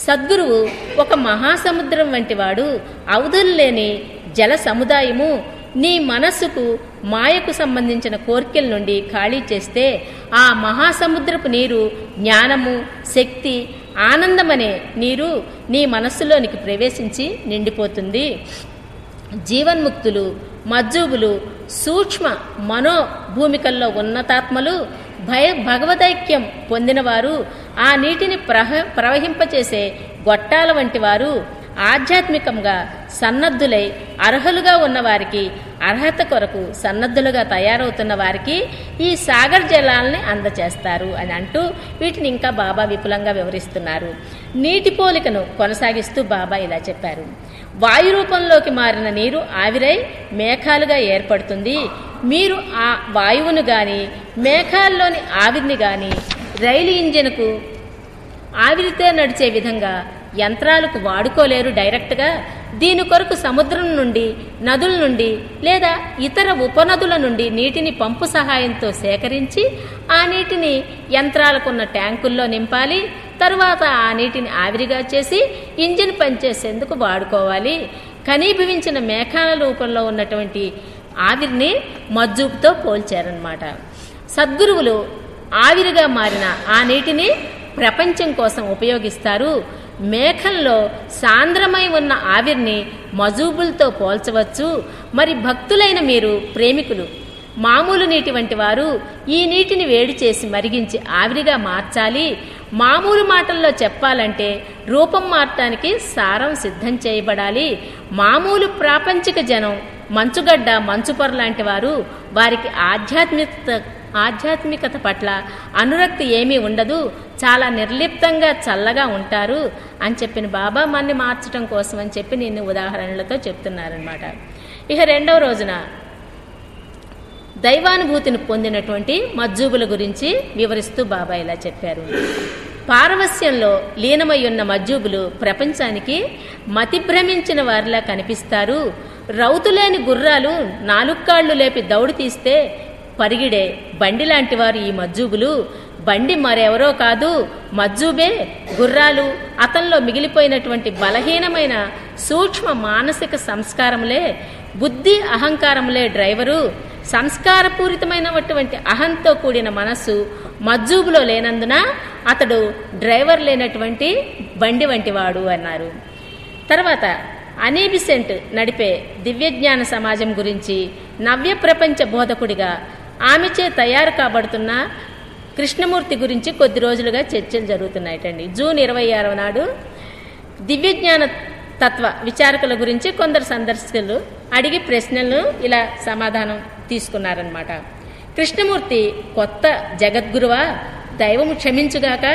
Speaker 1: సద్గురువు ఒక మహాసముద్రం వంటి వాడు, అవధులు లేని జల సముదాయము. నీ మనస్సుకు మాయకు సంబంధించిన కోర్కెల నుండి ఖాళీ చేస్తే ఆ మహాసముద్రపు నీరు జ్ఞానము, శక్తి, ఆనందమనే నీరు నీ మనస్సులోనికి ప్రవేశించి నిండిపోతుంది. జీవన్ముక్తులు, మజ్జూబులు, సూక్ష్మ మనోభూమికల్లో ఉన్నతాత్మలు, భగవదైక్యం పొందినవారు, ఆ నీటిని ప్రవహింపచేసే గొట్టాల వంటి వారు, ఆధ్యాత్మికంగా సన్నద్ధులై అర్హులుగా ఉన్నవారికి అర్హత కొరకు సన్నద్ధులుగా తయారవుతున్న వారికి ఈ సాగర్ జలాల్ని అందచేస్తారు అని అంటూ వీటిని ఇంకా బాబా విపులంగా వివరిస్తున్నారు. నీటి పోలికను కొనసాగిస్తూ బాబా ఇలా చెప్పారు. వాయు రూపంలోకి మారిన నీరు ఆవిరై మేఘాలుగా ఏర్పడుతుంది. మీరు ఆ వాయువును గాని మేఘాల్లోని ఆవిరిని గాని రైలు ఇంజిన్కు ఆవిరితో నడిచే విధంగా యంత్రాలకు వాడుకోలేరు డైరెక్ట్గా. దీని కొరకు సముద్రం నుండి, నదుల నుండి లేదా ఇతర ఉపనదుల నుండి నీటిని పంపు సహాయంతో సేకరించి ఆ నీటిని యంత్రాలకున్న ట్యాంకుల్లో నింపాలి. తరువాత ఆ నీటిని ఆవిరిగా చేసి ఇంజిన్ పనిచేసేందుకు వాడుకోవాలి. ఘనీభవించిన మేఘాల రూపంలో ఉన్నటువంటి ఆవిరిని మజ్జూబ్తో పోల్చారన్నమాట. సద్గురువులు ఆవిరిగా మారిన ఆ నీటిని ప్రపంచం కోసం ఉపయోగిస్తారు. మేఘంలో సాంద్రమై ఉన్న ఆవిరిని మజూబులతో పోల్చవచ్చు. మరి భక్తులైన మీరు ప్రేమికులు, మామూలు నీటి వంటి వారు ఈ నీటిని వేడి చేసి మరిగించి ఆవిరిగా మార్చాలి. మామూలు మాటల్లో చెప్పాలంటే రూపం మార్చడానికి సారం సిద్ధం చేయబడాలి. మామూలు ప్రాపంచిక జనం మంచుగడ్డ, మంచుపొర లాంటి వారు. వారికి ఆధ్యాత్మికత పట్ల అనురక్తి ఏమీ ఉండదు. చాలా నిర్లిప్తంగా చల్లగా ఉంటారు అని చెప్పిన బాబా మన్ని మార్చడం కోసం అని చెప్పి నిన్ను ఉదాహరణలతో చెప్తున్నారనమాట. ఇక రెండవ రోజున దైవానుభూతిని పొందినటువంటి మజ్జూబుల గురించి వివరిస్తూ బాబా ఇలా చెప్పారు. పారవస్యంలో లీనమై ఉన్న మజ్జూబులు ప్రపంచానికి మతిభ్రమించిన వారిలా కనిపిస్తారు. రౌతులేని గుర్రాలు 4 కాళ్లు లేపి దౌడు తీస్తే పరిగిడే బండి లాంటి వారు ఈ మజ్జూబులు. బండి మరెవరో కాదు, మజ్జూబే. గుర్రాలు అతనిలో మిగిలిపోయినటువంటి బలహీనమైన సూక్ష్మ మానసిక సంస్కారములే, బుద్ధి అహంకారములే డ్రైవరు. సంస్కారపూరితమైనటువంటి అహంతో కూడిన మనస్సు మజ్జూబులో లేనందున అతడు డ్రైవర్ లేనటువంటి బండి వంటివాడు అన్నారు. తర్వాత అనీబిసెంట్ నడిపే దివ్యజ్ఞాన సమాజం గురించి నవ్య ప్రపంచ బోధకుడిగా ఆమెచే తయారు కాబడుతున్న కృష్ణమూర్తి గురించి కొద్ది రోజులుగా చర్చలు జరుగుతున్నాయటండి. జూన్ 26వ నాడు దివ్యజ్ఞాన తత్వ విచారకుల గురించి కొందరు సందర్శకులు అడిగి ప్రశ్నలను ఇలా సమాధానం తీసుకున్నారనమాట. కృష్ణమూర్తి కొత్త జగద్గురువా, దైవము క్షమించుగాక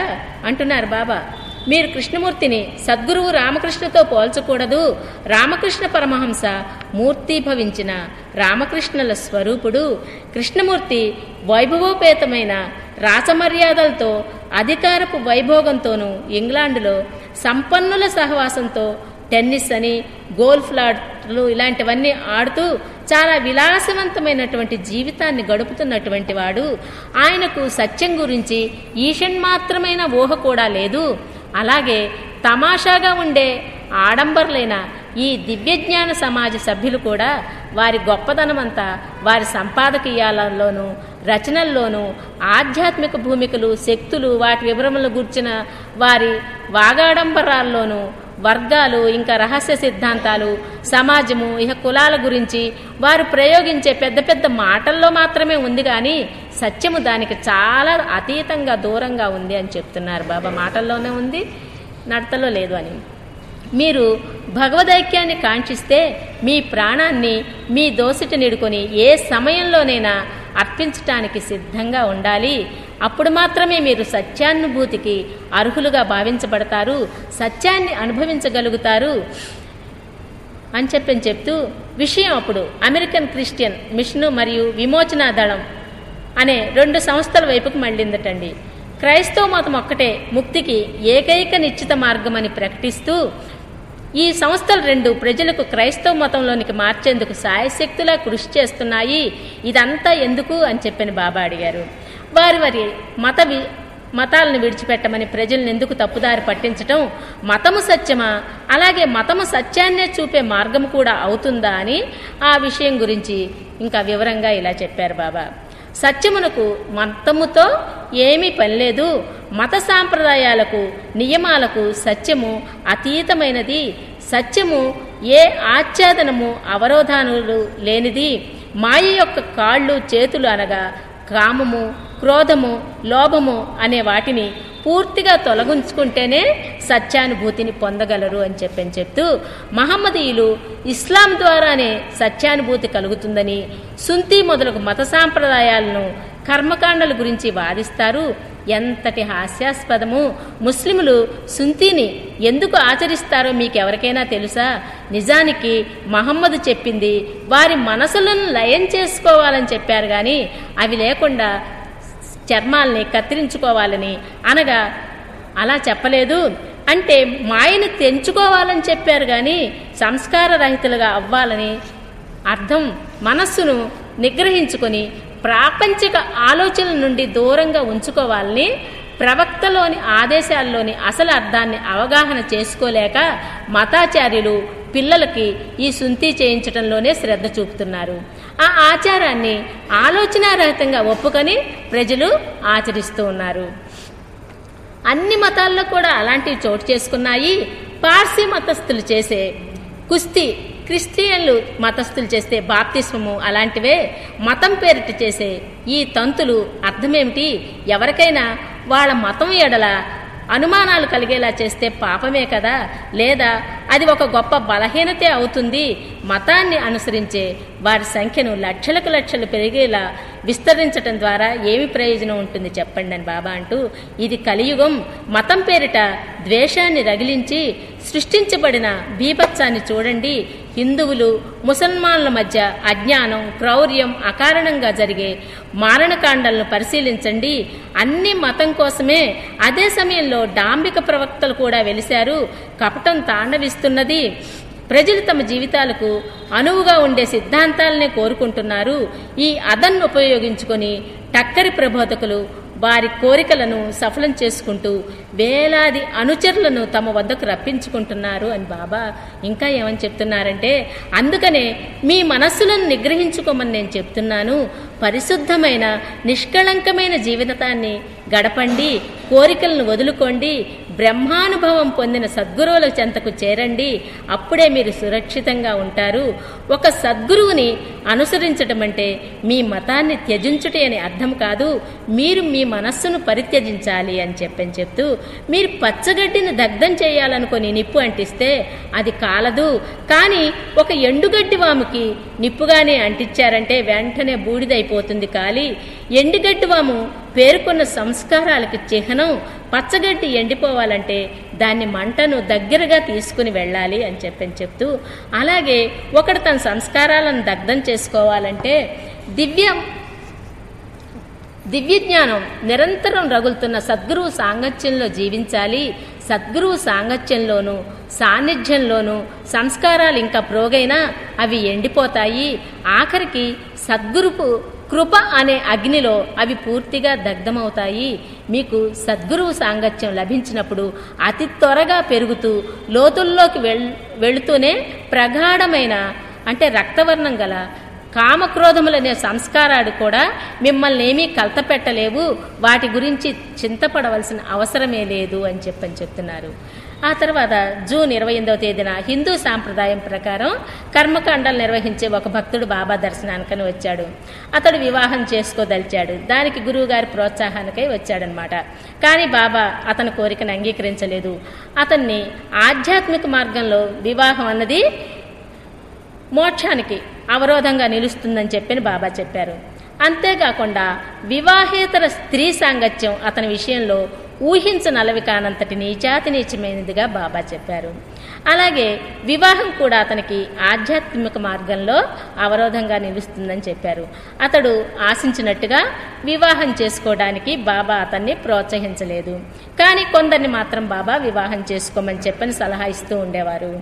Speaker 1: అంటున్నారు బాబా. మీరు కృష్ణమూర్తిని సద్గురువు రామకృష్ణతో పోల్చకూడదు. రామకృష్ణ పరమహంస మూర్తిభవించిన రామకృష్ణుల స్వరూపుడు. కృష్ణమూర్తి వైభవోపేతమైన రాసమర్యాదలతో, అధికారపు వైభోగంతోనూ, ఇంగ్లాండులో సంపన్నుల సహవాసంతో టెన్నిస్ అని, గోల్ఫ్ లాట్లు ఇలాంటివన్నీ ఆడుతూ చాలా విలాసవంతమైనటువంటి జీవితాన్ని గడుపుతున్నటువంటి వాడు. ఆయనకు సత్యం గురించి ఈషణ్మాత్రమైన ఊహ కూడా లేదు. అలాగే తమాషాగా ఉండే ఆడంబరులైన ఈ దివ్యజ్ఞాన సమాజ సభ్యులు కూడా వారి గొప్పదనమంతా వారి సంపాదకీయాలలోనూ రచనల్లోనూ ఆధ్యాత్మిక భూమికలు, శక్తులు, వాటి వివరములు గూర్చిన వారి వాగాడంబరాల్లోనూ వర్గాలు, ఇంకా రహస్య సిద్ధాంతాలు, సమాజము, ఇహ కులాల గురించి వారు ప్రయోగించే పెద్ద పెద్ద మాటల్లో మాత్రమే ఉంది కానీ సత్యము దానికి చాలా అతీతంగా దూరంగా ఉంది అని చెప్తున్నారు బాబా. మాటల్లోనే ఉంది, నడతలో లేదు అని. మీరు భగవదైక్యాన్ని కాంక్షిస్తే మీ ప్రాణాన్ని మీ దోసిట నిడుకొని ఏ సమయంలోనైనా అర్పించటానికి సిద్ధంగా ఉండాలి. అప్పుడు మాత్రమే మీరు సత్యానుభూతికి అర్హులుగా భావించబడతారు, సత్యాన్ని అనుభవించగలుగుతారు అని చెప్తూ విషయం అప్పుడు అమెరికన్ క్రిస్టియన్ మిషన్ మరియు విమోచన దళం అనే 2 సంస్థల వైపుకు మళ్ళిందటండి. క్రైస్తవ మతం ఒక్కటే ముక్తికి ఏకైక నిశ్చిత మార్గమని ప్రకటిస్తూ ఈ సంస్థలు 2 ప్రజలకు క్రైస్తవ మతంలోనికి మార్చేందుకు సాయశక్తులా కృషి చేస్తున్నాయి. ఇదంతా ఎందుకు అని చెప్పిన బాబా అడిగారు. వారి మతాలను విడిచిపెట్టమని ప్రజలను ఎందుకు తప్పుదారి పట్టించటం? మతము సత్యమా? అలాగే మతము సత్యాన్నే చూపే మార్గం కూడా అవుతుందా అని ఆ విషయం గురించి ఇంకా వివరంగా ఇలా చెప్పారు బాబా. సత్యమునకు మతముతో ఏమీ పనిలేదు. మత సాంప్రదాయాలకు, నియమాలకు సత్యము అతీతమైనది. సత్యము ఏ ఆచ్ఛాదనము, అవరోధానులు లేనిది. మాయ యొక్క కాళ్ళు, చేతులు అనగా కామము, క్రోధము, లోభము అనే వాటిని పూర్తిగా తొలగించుకుంటేనే సత్యానుభూతిని పొందగలరు అని చెప్తూ మహమ్మదీయులు ఇస్లాం ద్వారానే సత్యానుభూతి కలుగుతుందని, సుంతి మొదలగు మత సాంప్రదాయాలను, కర్మకాండల గురించి వాదిస్తారు. ఎంతటి హాస్యాస్పదము! ముస్లిములు సుంతిని ఎందుకు ఆచరిస్తారో మీకెవరికైనా తెలుసా? నిజానికి మహమ్మదు చెప్పింది వారి మనసులను లయం చేసుకోవాలని చెప్పారు కానీ అవి లేకుండా చర్మాల్ని కత్తిరించుకోవాలని, అనగా అలా చెప్పలేదు. అంటే మాయని తెంచుకోవాలని చెప్పారు కానీ సంస్కార రహితులుగా అవ్వాలని అర్థం. మనస్సును నిగ్రహించుకొని ప్రాపంచిక ఆలోచనల నుండి దూరంగా ఉంచుకోవాలని ప్రవక్తలోని ఆదేశాల్లోని అసలు అర్థాన్ని అవగాహన చేసుకోలేక మతాచార్యులు పిల్లలకి ఈ సుంతి చేయించడంలోనే శ్రద్ధ చూపుతున్నారు. ఆ ఆచారాన్ని ఆలోచనారహితంగా ఒప్పుకొని ప్రజలు ఆచరిస్తూ ఉన్నారు. అన్ని మతాల్లో కూడా అలాంటివి చోటు చేసుకున్నాయి. పార్సీ మతస్థులు చేసే కుస్తీ, క్రిస్టియన్లు మతస్థులు చేస్తే బాప్తిస్మము అలాంటివే. మతం పేరిట చేసే ఈ తంతులు అర్థమేమిటి? ఎవరికైనా వాళ్ళ మతం ఎడల అనుమానాలు కలిగేలా చేస్తే పాపమే కదా, లేదా అది ఒక గొప్ప బలహీనతే అవుతుంది. మతాన్ని అనుసరించే వారి సంఖ్యను లక్షలకు లక్షలు పెరిగేలా విస్తరించటం ద్వారా ఏమి ప్రయోజనం ఉంటుంది చెప్పండి అని బాబా అంటూ, ఇది కలియుగం. మతం పేరిట ద్వేషాన్ని రగిలించి సృష్టించబడిన బీభత్సాన్ని చూడండి. హిందువులు ముసల్మాన్ల మధ్య అజ్ఞానం, క్రౌర్యం, అకారణంగా జరిగే మారణకాండలను పరిశీలించండి. అన్ని మతం కోసమే. అదే సమయంలో డాంబిక ప్రవక్తలు కూడా వెలిశారు. కపటం తాండవిస్తున్నది. ప్రజలు తమ జీవితాలకు అనువుగా ఉండే సిద్ధాంతాలనే కోరుకుంటున్నారు. ఈ అదన్ను ఉపయోగించుకొని టక్కరి ప్రబోధకులు వారి కోరికలను సఫలం చేసుకుంటూ వేలాది అనుచరులను తమ వద్దకు రప్పించుకుంటున్నారు అని బాబా ఇంకా ఏమని చెప్తున్నారంటే, అందుకనే మీ మనస్సులను నిగ్రహించుకోమని నేను చెప్తున్నాను. పరిశుద్ధమైన నిష్కళంకమైన జీవితాన్ని గడపండి. కోరికలను వదులుకోండి. బ్రహ్మానుభవం పొందిన సద్గురువుల చెంతకు చేరండి. అప్పుడే మీరు సురక్షితంగా ఉంటారు. ఒక సద్గురువుని అనుసరించటం అంటే మీ మతాన్ని త్యజించుటే అని అర్థం కాదు. మీరు మీ మనస్సును పరిత్యజించాలి అని చెప్తూ, మీరు పచ్చగడ్డిని దగ్ధం చేయాలనుకొని నిప్పు అంటిస్తే అది కాలదు. కానీ ఒక ఎండుగడ్డి వాముకి నిప్పుగానే అంటించారంటే వెంటనే బూడిదైపోతుంది. కాలి ఎండుగడ్డి వాము పేర్కొన్న సంస్కారాలకి చిహ్నం. పచ్చగడ్డి ఎండిపోవాలంటే దాన్ని మంటను దగ్గరగా తీసుకుని వెళ్ళాలి అని చెప్తూ, అలాగే ఒకడు తన సంస్కారాలను దగ్ధం చేసుకోవాలంటే దివ్య జ్ఞానం నిరంతరం రగులుతున్న సద్గురువు సాంగత్యంలో జీవించాలి. సద్గురువు సాంగత్యంలోనూ సాన్నిధ్యంలోనూ సంస్కారాలు ఇంకా ప్రోగైనా అవి ఎండిపోతాయి. ఆఖరికి సద్గురుపు కృప అనే అగ్నిలో అవి పూర్తిగా దగ్ధమవుతాయి. మీకు సద్గురువు సాంగత్యం లభించినప్పుడు అతి త్వరగా పెరుగుతూ లోతుల్లోకి వెళుతూనే ప్రగాఢమైన అంటే రక్తవర్ణం గల కామక్రోధములనే సంస్కారాలు కూడా మిమ్మల్ని ఏమీ కలతపెట్టలేవు. వాటి గురించి చింతపడవలసిన అవసరమే లేదు అని చెప్తున్నారు. ఆ తర్వాత జూన్ 28వ తేదీన హిందూ సాంప్రదాయం ప్రకారం కర్మకాండాలు నిర్వహించే ఒక భక్తుడు బాబా దర్శనానికని వచ్చాడు. అతడు వివాహం చేసుకోదలిచాడు. దానికి గురువు గారి ప్రోత్సాహానికై వచ్చాడనమాట. కానీ బాబా అతని కోరికను అంగీకరించలేదు. అతన్ని ఆధ్యాత్మిక మార్గంలో వివాహం అన్నది మోక్షానికి అవరోధంగా నిలుస్తుందని చెప్పని బాబా చెప్పారు. అంతేకాకుండా వివాహేతర స్త్రీ సాంగత్యం అతని విషయంలో ఊహించనలవి కానంతటి నీచాతి నీచమైనదిగా బాబా చెప్పారు. అలాగే వివాహం కూడా అతనికి ఆధ్యాత్మిక మార్గంలో అవరోధంగా నిలుస్తుందని చెప్పారు. అతడు ఆశించినట్టుగా వివాహం చేసుకోవడానికి బాబా అతన్ని ప్రోత్సహించలేదు. కానీ కొందరిని మాత్రం బాబా వివాహం చేసుకోమని చెప్పని సలహా ఇస్తూ ఉండేవారు.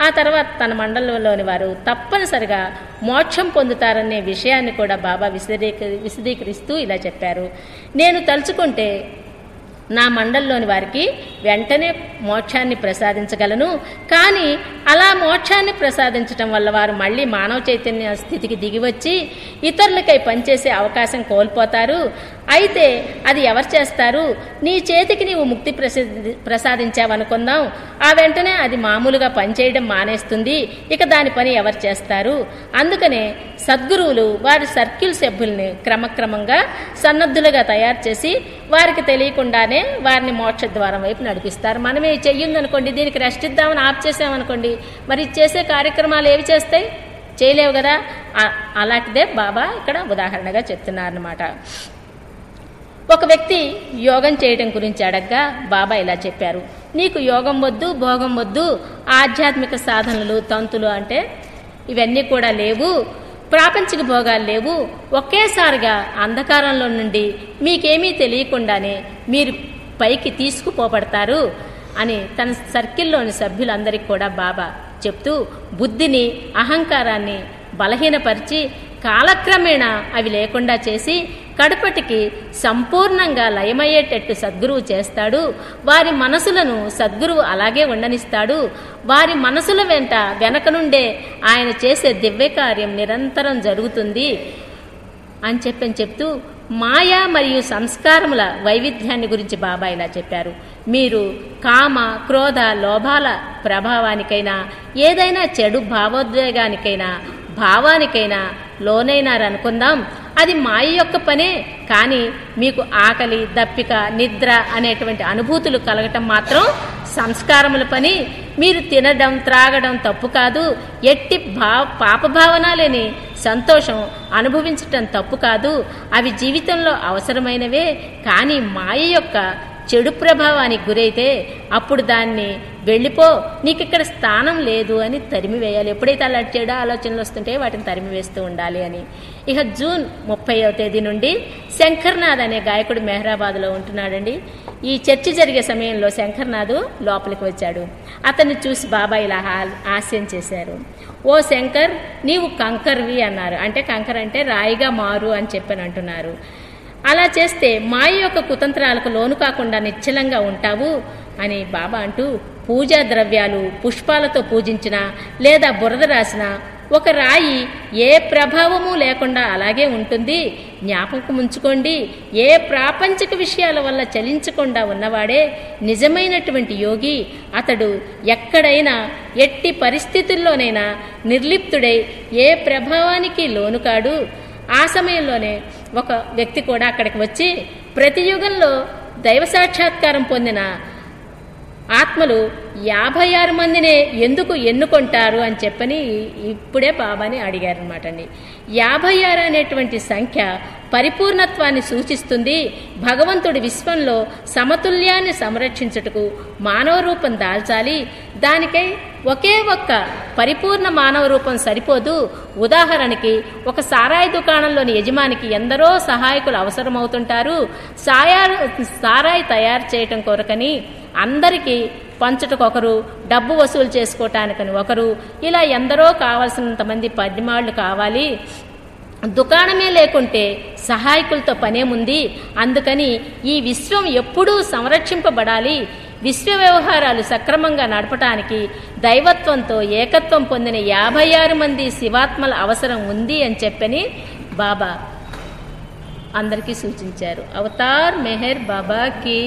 Speaker 1: ఆ తర్వాత తన మండలంలోని వారు తప్పనిసరిగా మోక్షం పొందుతారనే విషయాన్ని కూడా బాబా విశదీకరిస్తూ ఇలా చెప్పారు. నేను తలుచుకుంటే నా మండలంలోని వారికి వెంటనే మోక్షాన్ని ప్రసాదించగలను. కానీ అలా మోక్షాన్ని ప్రసాదించటం వల్ల వారు మళ్ళీ మానవ చైతన్య స్థితికి దిగివచ్చి ఇతరులకై పనిచేసే అవకాశం కోల్పోతారు. అయితే అది ఎవరు చేస్తారు? నీ చేతికి నీవు ముక్తి ప్రసాదించావనుకుందాం, ఆ వెంటనే అది మామూలుగా పనిచేయడం మానేస్తుంది. ఇక దాని పని ఎవరు చేస్తారు? అందుకనే సద్గురువులు వారి సర్కిల్ సభ్యుల్ని క్రమక్రమంగా సన్నద్ధులుగా తయారు చేసి వారికి తెలియకుండానే వారిని మోక్ష ద్వారం వైపు నడిపిస్తారు. మనమే చెయ్యిందనుకోండి, దీనికి రెస్ట్ ఇద్దామని ఆప్ చేసామనుకోండి, మరి చేసే కార్యక్రమాలు ఏవి చేస్తాయి? చేయలేవు కదా. అలాంటిదే బాబా ఇక్కడ ఉదాహరణగా చెప్తున్నారన్నమాట. ఒక వ్యక్తి యోగం చేయడం గురించి అడగ్గా బాబా ఇలా చెప్పారు, నీకు యోగం వద్దు, భోగం వద్దు, ఆధ్యాత్మిక సాధనలు, తంతులు అంటే ఇవన్నీ కూడా లేవు, ప్రాపంచిక భోగాలు లేవు. ఒకేసారిగా అంధకారంలో నుండి మీకేమీ తెలియకుండానే మీరు పైకి తీసుకుపోబడతారు అని తన సర్కిల్లోని సభ్యులందరికీ కూడా బాబా చెప్తూ బుద్ధిని, అహంకారాన్ని బలహీనపరిచి కాలక్రమేణా అవి లేకుండా చేసి కడపటికి సంపూర్ణంగా లయమయ్యేటట్టు సద్గురువు చేస్తాడు. వారి మనసులను సద్గురువు అలాగే ఉండనిస్తాడు. వారి మనసుల వెనక నుండే ఆయన చేసే దివ్య కార్యం నిరంతరం జరుగుతుంది అని చెప్తూ మాయా మరియు సంస్కారముల వైవిధ్యాన్ని గురించి బాబా ఇలా చెప్పారు. మీరు కామ, క్రోధ, లోభాల ప్రభావానికైనా ఏదైనా చెడు భావోద్వేగానికైనా భావానికైనా లోనైనారనుకుందాం, అది మాయ యొక్క పనే. కానీ మీకు ఆకలి, దప్పిక, నిద్ర అనేటువంటి అనుభూతులు కలగటం మాత్రం సంస్కారముల పని. మీరు తినడం, త్రాగడం తప్పు కాదు. ఎట్టి పాపభావన లేని సంతోషం అనుభవించటం తప్పు కాదు. అవి జీవితంలో అవసరమైనవే. కానీ మాయ యొక్క చెడు ప్రభావానికి గురైతే అప్పుడు దాన్ని వెళ్ళిపో, నీకు ఇక్కడ స్థానం లేదు అని తరిమివేయాలి. ఎప్పుడైతే అలా చెడు ఆలోచనలు వస్తుంటే వాటిని తరిమివేస్తూ ఉండాలి అని. ఇక జూన్ 30వ తేదీ నుండి శంకర్నాథ్ అనే గాయకుడు మెహరాబాద్లో ఉంటున్నాడండి. ఈ చర్చ జరిగే సమయంలో శంకర్నాథ్ లోపలికి వచ్చాడు. అతన్ని చూసి బాబా ఇలా హాస్యం చేశారు. ఓ శంకర్, నీవు కంకర్వి అన్నారు. అంటే కంకర్ అంటే రాయిగా మారు అని చెప్పని అంటున్నారు. అలా చేస్తే మాయ యొక్క కుతంత్రాలకు లోను కాకుండా నిశ్చలంగా ఉంటావు అని బాబా అంటూ పూజా ద్రవ్యాలు, పుష్పాలతో పూజించిన లేదా బురద రాసిన ఒక రాయి ఏ ప్రభావము లేకుండా అలాగే ఉంటుంది. జ్ఞాపకం ఉంచుకోండి, ఏ ప్రాపంచిక విషయాల వల్ల చలించకుండా ఉన్నవాడే నిజమైనటువంటి యోగి. అతడు ఎక్కడైనా ఎట్టి పరిస్థితుల్లోనైనా నిర్లిప్తుడై ఏ ప్రభావానికి లోనుకాడు. ఆ సమయంలోనే ఒక వ్యక్తి కూడా అక్కడికి వచ్చి ప్రతి యుగంలో దైవ సాక్షాత్కారం పొందిన ఆత్మలు 56 మందినే ఎందుకు ఎన్నుకుంటారు అని చెప్పని ఇప్పుడే బాబాని అడిగారనమాట అండి. 56 అనేటువంటి సంఖ్య పరిపూర్ణత్వాన్ని సూచిస్తుంది. భగవంతుడి విశ్వంలో సమతుల్యాన్ని సంరక్షించుటకు మానవ రూపం దాల్చాలి. దానికై ఒకే ఒక్క పరిపూర్ణ మానవ రూపం సరిపోదు. ఉదాహరణకి ఒక సారాయి దుకాణంలోని యజమానికి ఎందరో సహాయకులు అవసరమవుతుంటారు. సారాయి తయారు చేయటం కొరకని అందరికీ పంచుటకొకరు, డబ్బు వసూలు చేసుకోవటానికని ఒకరు, ఇలా ఎందరో కావలసినంత మంది పద్మాళ్ళు కావాలి. దుకాణమే లేకుంటే సహాయకులతో పనేముంది. అందుకని ఈ విశ్వం ఎప్పుడూ సంరక్షింపబడాలి. విశ్వ వ్యవహారాలు సక్రమంగా నడపటానికి దైవత్వంతో ఏకత్వం పొందిన 56 మంది శివాత్మల అవసరం ఉంది అని చెప్పని బాబా అందరికీ సూచించారు. అవతార్ మెహర్ బాబా కి